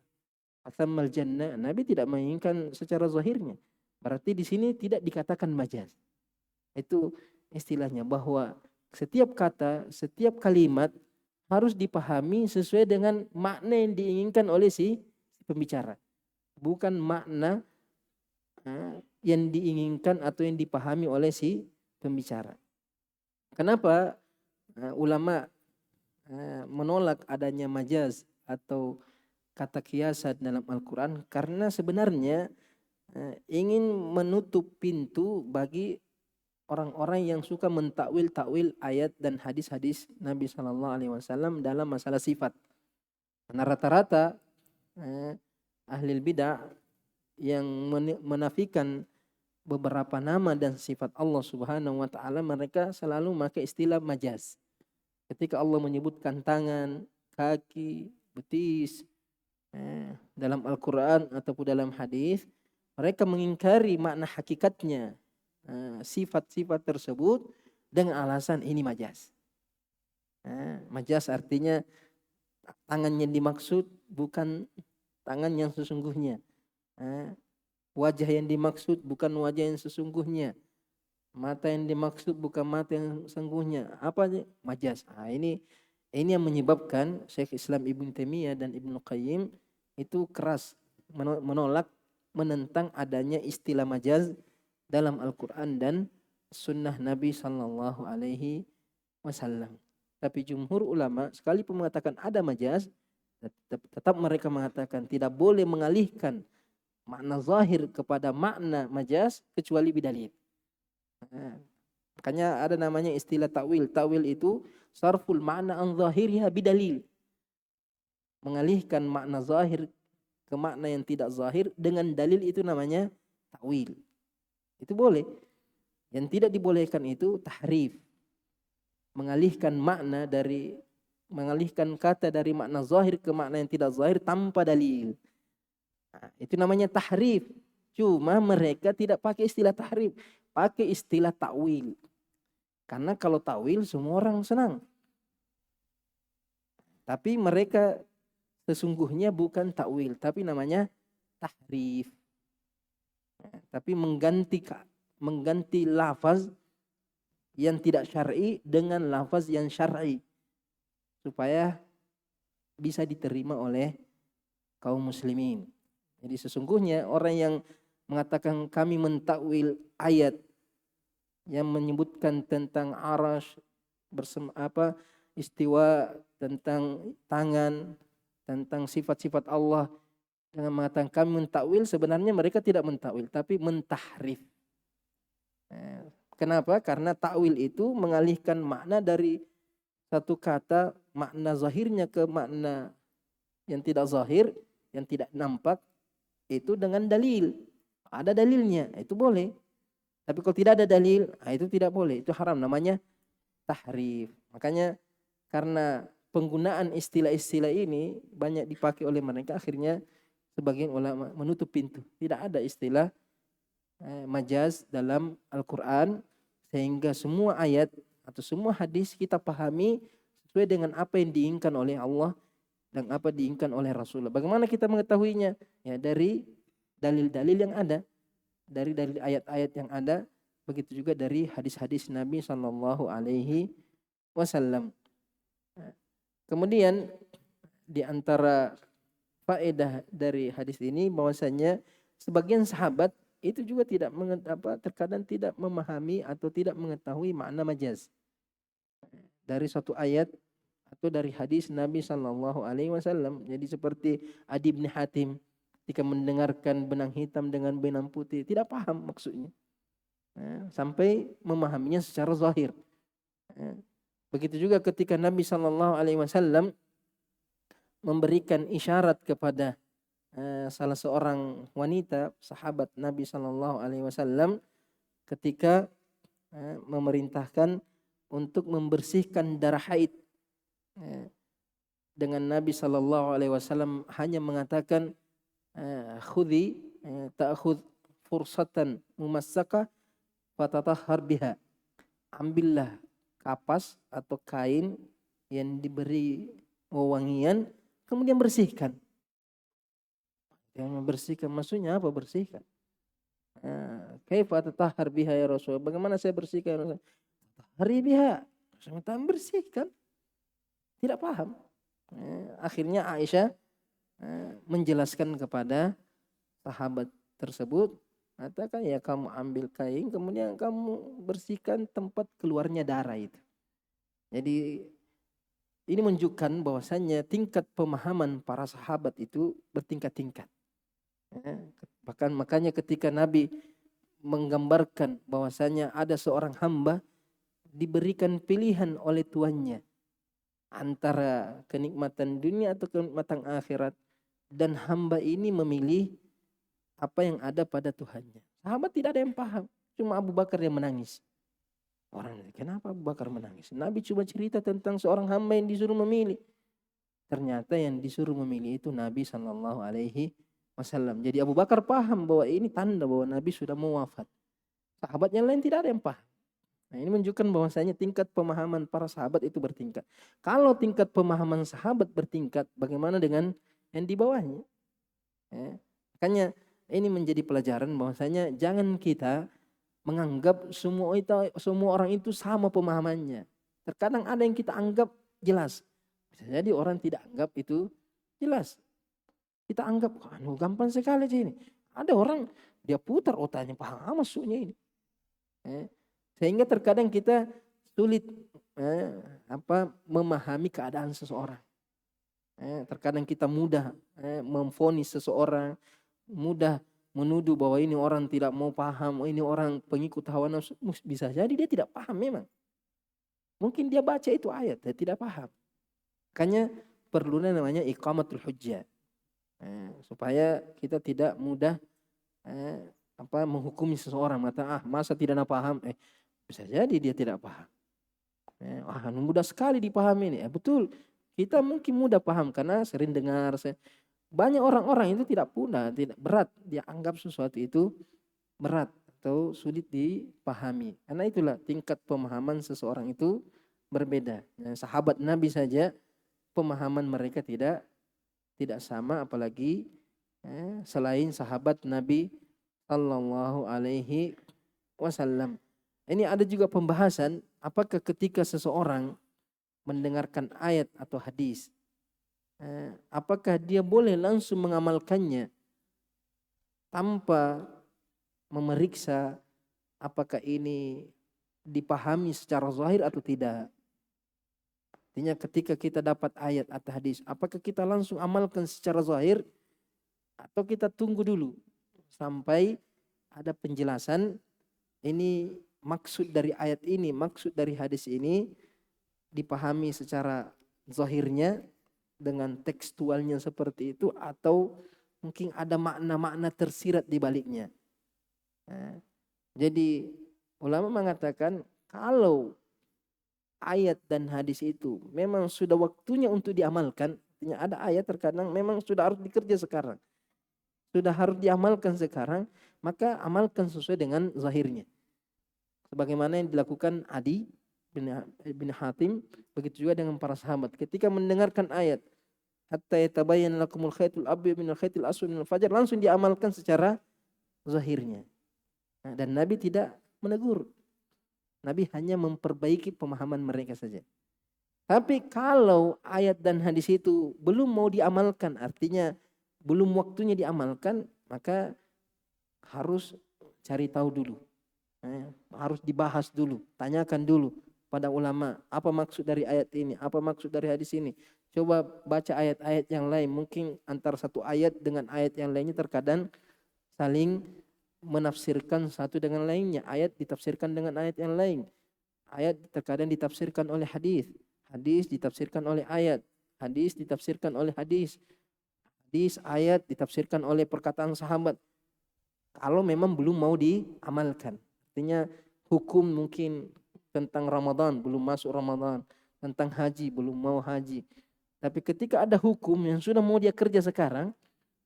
Speaker 1: athammal jannah, Nabi tidak menginginkan secara zahirnya. Berarti di sini tidak dikatakan majaz. Itu istilahnya, bahwa setiap kata, setiap kalimat harus dipahami sesuai dengan makna yang diinginkan oleh si pembicara, bukan makna yang diinginkan atau yang dipahami oleh si pembicara. Kenapa ulama menolak adanya majaz atau kata kiasan dalam Al-Quran? Karena sebenarnya ingin menutup pintu bagi orang-orang yang suka mentakwil-takwil ayat dan hadis-hadis Nabi Shallallahu Alaihi Wasallam dalam masalah sifat. Karena rata-rata ahli bidah yang menafikan beberapa nama dan sifat Allah Subhanahu wa taala, mereka selalu memakai istilah majaz. Ketika Allah menyebutkan tangan, kaki, betis dalam Al-Qur'an ataupun dalam hadis, mereka mengingkari makna hakikatnya sifat-sifat tersebut dengan alasan ini majaz. Majaz artinya tangan yang dimaksud bukan tangan yang sesungguhnya. Wajah yang dimaksud bukan wajah yang sesungguhnya. Mata yang dimaksud bukan mata yang sesungguhnya. Apa majaz? Ini yang menyebabkan Syekh Islam Ibnu Taimiyah dan Ibnu Qayyim itu keras menolak, menentang adanya istilah majaz dalam Al-Quran dan sunnah Nabi Sallallahu Alaihi Wasallam. Tapi jumhur ulama sekalipun mengatakan ada majaz, tetap mereka mengatakan tidak boleh mengalihkan makna zahir kepada makna majaz kecuali bidalil. Makanya ada namanya istilah ta'wil. Ta'wil itu sarful makna an zahiriha bidalil. Mengalihkan makna zahir ke makna yang tidak zahir dengan dalil, itu namanya ta'wil. Itu boleh. Yang tidak dibolehkan itu tahrif. Mengalihkan kata dari makna zahir ke makna yang tidak zahir tanpa dalil. Itu namanya tahrif. Cuma mereka tidak pakai istilah tahrif, pakai istilah ta'wil. Karena kalau ta'wil semua orang senang. Tapi mereka sesungguhnya bukan ta'wil, tapi namanya tahrif. Tapi mengganti lafaz yang tidak syar'i dengan lafaz yang syar'i supaya bisa diterima oleh kaum muslimin. Jadi sesungguhnya orang yang mengatakan kami mentakwil ayat yang menyebutkan tentang arash, istiwa, tentang tangan, tentang sifat-sifat Allah, dengan mengatakan kami mentakwil, sebenarnya mereka tidak mentakwil tapi mentahrif. Kenapa? Karena takwil itu mengalihkan makna dari satu kata makna zahirnya ke makna yang tidak zahir, yang tidak nampak, itu dengan dalil. Ada dalilnya, itu boleh. Tapi kalau tidak ada dalil, itu tidak boleh. Itu haram, namanya tahrif. Makanya karena penggunaan istilah-istilah ini banyak dipakai oleh mereka, akhirnya sebagian ulama menutup pintu. Tidak ada istilah majaz dalam Al-Quran, sehingga semua ayat atau semua hadis kita pahami sesuai dengan apa yang diinginkan oleh Allah dan apa diinginkan oleh Rasulullah. Bagaimana kita mengetahuinya? Ya, dari dalil-dalil yang ada, dari dalil ayat-ayat yang ada, begitu juga dari hadis-hadis Nabi Shallallahu Alaihi Wasallam. Kemudian di antara faedah dari hadis ini bahwasanya sebagian sahabat itu juga terkadang tidak memahami atau tidak mengetahui makna majaz dari suatu ayat atau dari hadis Nabi Shallallahu Alaihi Wasallam. Jadi seperti Adi bin Hatim ketika mendengarkan benang hitam dengan benang putih tidak paham maksudnya, sampai memahaminya secara zahir. Begitu juga ketika Nabi Shallallahu Alaihi Wasallam memberikan isyarat kepada salah seorang wanita sahabat Nabi Shallallahu Alaihi Wasallam ketika memerintahkan untuk membersihkan darah haid. Dengan Nabi Shallallahu Alaihi Wasallam hanya mengatakan khudhi ta'khudh fursatan mumassaka fatatahhar biha. Ambillah kapas atau kain yang diberi wewangian, kemudian bersihkan. Yang membersihkan maksudnya apa? Bersihkan. Kaifa tatahhar biha ya Rasul? Bagaimana saya bersihkan ya Rasul? Hari biha. Saya bersihkan. Tidak paham. Akhirnya Aisyah menjelaskan kepada sahabat tersebut Katakan ya kamu ambil kain kemudian kamu bersihkan tempat keluarnya darah itu. Jadi ini menunjukkan bahwasannya tingkat pemahaman para sahabat itu bertingkat-tingkat. Ya, bahkan makanya ketika Nabi menggambarkan bahwasanya ada seorang hamba diberikan pilihan oleh tuannya antara kenikmatan dunia atau kenikmatan akhirat, dan hamba ini memilih apa yang ada pada Tuhannya. Sahabat tidak ada yang paham, cuma Abu Bakar yang menangis. Orang, kenapa Abu Bakar menangis? Nabi cuma cerita tentang seorang hamba yang disuruh memilih. Ternyata yang disuruh memilih itu Nabi Shallallahu Alaihi Wasallam. Jadi Abu Bakar paham bahwa ini tanda bahwa Nabi sudah mau wafat. Sahabat yang lain tidak ada yang paham. Nah, ini menunjukkan bahwasanya tingkat pemahaman para sahabat itu bertingkat. Kalau tingkat pemahaman sahabat bertingkat, bagaimana dengan yang di bawahnya? Ya. Makanya ini menjadi pelajaran bahwasanya jangan kita menganggap semua orang itu sama pemahamannya. Terkadang ada yang kita anggap jelas. Bisa jadi orang tidak anggap itu jelas. Kita anggap, gampang sekali sih ini. Ada orang dia putar otaknya, paham maksudnya ini. Sehingga terkadang kita sulit memahami keadaan seseorang. Terkadang kita mudah memvonis seseorang, mudah menuduh bahwa ini orang tidak mau paham, ini orang pengikut hawa nafsu. Bisa jadi dia tidak paham memang. Mungkin dia baca itu ayat, dia tidak paham. Makanya perlu namanya iqamatul hujjah. Supaya kita tidak mudah menghukumi seseorang. Masa tidak paham? Bisa jadi dia tidak paham. Mudah sekali dipahami ini. Betul, kita mungkin mudah paham karena sering dengar. Banyak orang-orang itu tidak tidak berat. Dia anggap sesuatu itu berat atau sulit dipahami. Karena itulah tingkat pemahaman seseorang itu berbeda. Sahabat Nabi saja pemahaman mereka tidak sama, apalagi selain sahabat Nabi Sallallahu Alaihi Wasallam. Ini ada juga pembahasan apakah ketika seseorang mendengarkan ayat atau hadis, apakah dia boleh langsung mengamalkannya tanpa memeriksa apakah ini dipahami secara zahir atau tidak. Artinya ketika kita dapat ayat atau hadis, apakah kita langsung amalkan secara zahir atau kita tunggu dulu sampai ada penjelasan ini maksud dari ayat ini, maksud dari hadis ini dipahami secara zahirnya dengan tekstualnya seperti itu, atau mungkin ada makna-makna tersirat di baliknya. Jadi ulama mengatakan kalau ayat dan hadis itu memang sudah waktunya untuk diamalkan, artinya ada ayat terkadang memang sudah harus dikerja sekarang, sudah harus diamalkan sekarang, maka amalkan sesuai dengan zahirnya. Sebagaimana yang dilakukan Adi bin Hatim, begitu juga dengan para sahabat. Ketika mendengarkan ayat, hatta yatabayyana lakumul khaytul abyad minal khaytil aswad minal fajr, langsung diamalkan secara zahirnya. Dan Nabi tidak menegur. Nabi hanya memperbaiki pemahaman mereka saja. Tapi kalau ayat dan hadis itu belum mau diamalkan, artinya belum waktunya diamalkan, maka harus cari tahu dulu. Harus dibahas dulu, tanyakan dulu pada ulama, apa maksud dari ayat ini, apa maksud dari hadis ini. Coba baca ayat-ayat yang lain, mungkin antara satu ayat dengan ayat yang lainnya terkadang saling menafsirkan satu dengan lainnya. Ayat ditafsirkan dengan ayat yang lain. Ayat terkadang ditafsirkan oleh hadis, hadis ditafsirkan oleh ayat, hadis ditafsirkan oleh hadis, hadis ayat ditafsirkan oleh perkataan sahabat. Kalau memang belum mau diamalkan, artinya hukum mungkin tentang Ramadan belum masuk Ramadan, tentang haji belum mau haji. Tapi ketika ada hukum yang sudah mau dia kerja sekarang,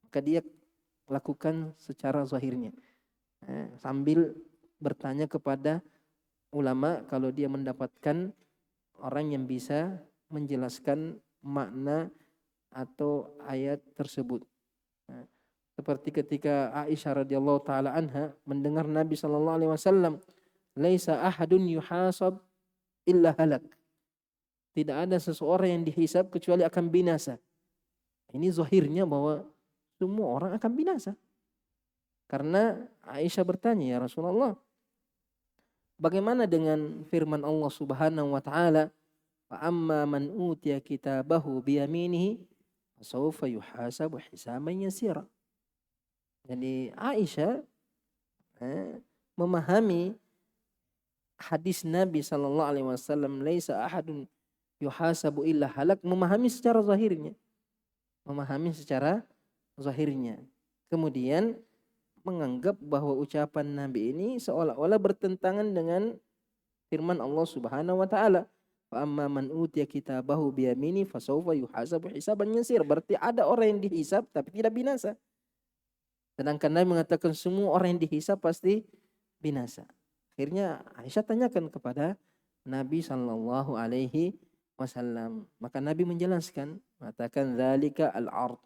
Speaker 1: maka dia lakukan secara zahirnya. Sambil bertanya kepada ulama kalau dia mendapatkan orang yang bisa menjelaskan makna atau ayat tersebut. Seperti ketika Aisyah radhiyallahu taala anha mendengar Nabi sallallahu alaihi wasallam, "Laisa ahadun yuhasab illa halak." Tidak ada seseorang yang dihisab kecuali akan binasa. Ini zahirnya bahwa semua orang akan binasa. Karena Aisyah bertanya, ya Rasulullah, bagaimana dengan firman Allah Subhanahu wa taala, "Fa amma man utiya kitabahu biyaminihi fasawfa yuhasabu hisaban yasira." Jadi Aisyah memahami hadis Nabi sallallahu alaihi wasallam, "Laisa ahadun yuhasabu illa halak," memahami secara zahirnya. Memahami secara zahirnya. Kemudian menganggap bahwa ucapan Nabi ini seolah-olah bertentangan dengan firman Allah Subhanahu wa taala. Fa amma man utiya kitabahu biyamini fasawfa yuhasabu hisaban yasir. Berarti ada orang yang dihisab tapi tidak binasa. Sedangkan Nabi mengatakan semua orang yang dihisab pasti binasa. Akhirnya Aisyah tanyakan kepada Nabi sallallahu alaihi wasallam. Maka Nabi menjelaskan, mengatakan zalika al-ard.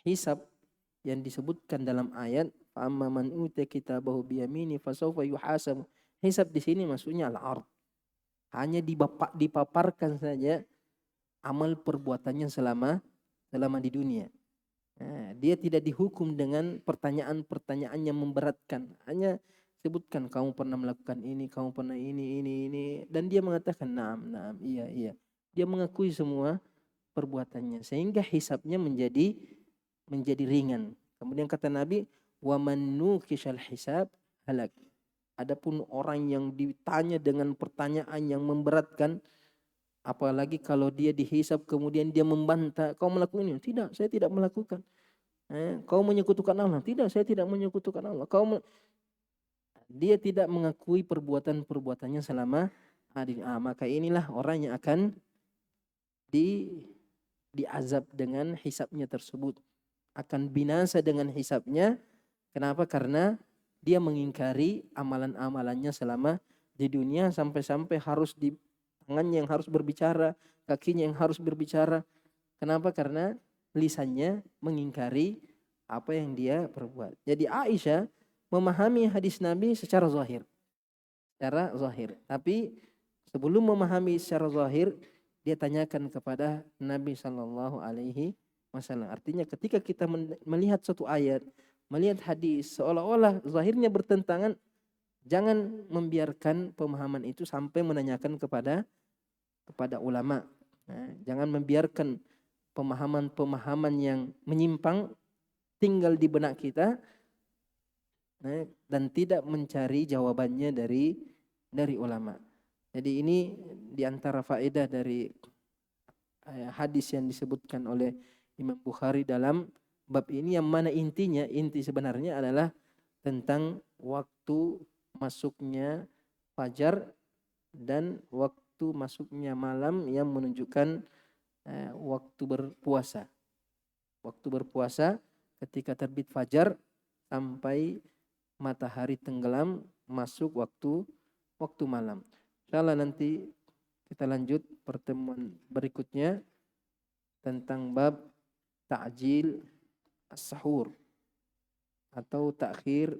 Speaker 1: Hisab yang disebutkan dalam ayat fa amma man utiya kitabahu biyamini fasawfa yuhasabu. Hisab di sini maksudnya al-ard. Hanya dipaparkan saja amal perbuatannya selama di dunia. Nah, dia tidak dihukum dengan pertanyaan-pertanyaan yang memberatkan. Hanya sebutkan kamu pernah melakukan ini, kamu pernah ini. Dan dia mengatakan naam, iya. Dia mengakui semua perbuatannya. Sehingga hisabnya menjadi ringan. Kemudian kata Nabi, wa man nukishal hisab halak. Adapun orang yang ditanya dengan pertanyaan yang memberatkan, apalagi kalau dia dihisab kemudian dia membantah, kau melakukan ini? Tidak, saya tidak melakukan. Kau menyekutukan Allah? Tidak, saya tidak menyekutukan Allah. Dia tidak mengakui perbuatannya selama hari. Maka inilah orang yang akan diazab dengan hisabnya tersebut. Akan binasa dengan hisabnya. Kenapa? Karena dia mengingkari amalan-amalannya selama di dunia, sampai-sampai harus di tangannya yang harus berbicara, kakinya yang harus berbicara. Kenapa? Karena lisannya mengingkari apa yang dia perbuat. Jadi Aisyah memahami hadis Nabi secara zahir. Tapi sebelum memahami secara zahir, dia tanyakan kepada Nabi sallallahu alaihi wasallam. Artinya ketika kita melihat suatu ayat, melihat hadis seolah-olah zahirnya bertentangan, jangan membiarkan pemahaman itu sampai menanyakan kepada ulama. Jangan membiarkan pemahaman-pemahaman yang menyimpang tinggal di benak kita dan tidak mencari jawabannya dari ulama. Jadi ini diantara faedah dari hadis yang disebutkan oleh Imam Bukhari dalam bab ini, yang mana inti sebenarnya adalah tentang waktu masuknya fajar dan waktu masuknya malam yang menunjukkan waktu berpuasa. Waktu berpuasa ketika terbit fajar sampai matahari tenggelam masuk waktu malam. Insyaallah nanti kita lanjut pertemuan berikutnya tentang bab ta'jil as-sahur atau ta'khir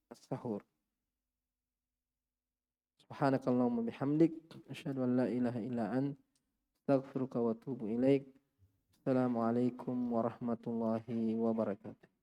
Speaker 1: as-sahur. Subhanakallahumma bihamdik asyhadu an la ilaha illa ant astaghfiruka wa atubu ilaik. Assalamualaikum warahmatullahi wabarakatuh.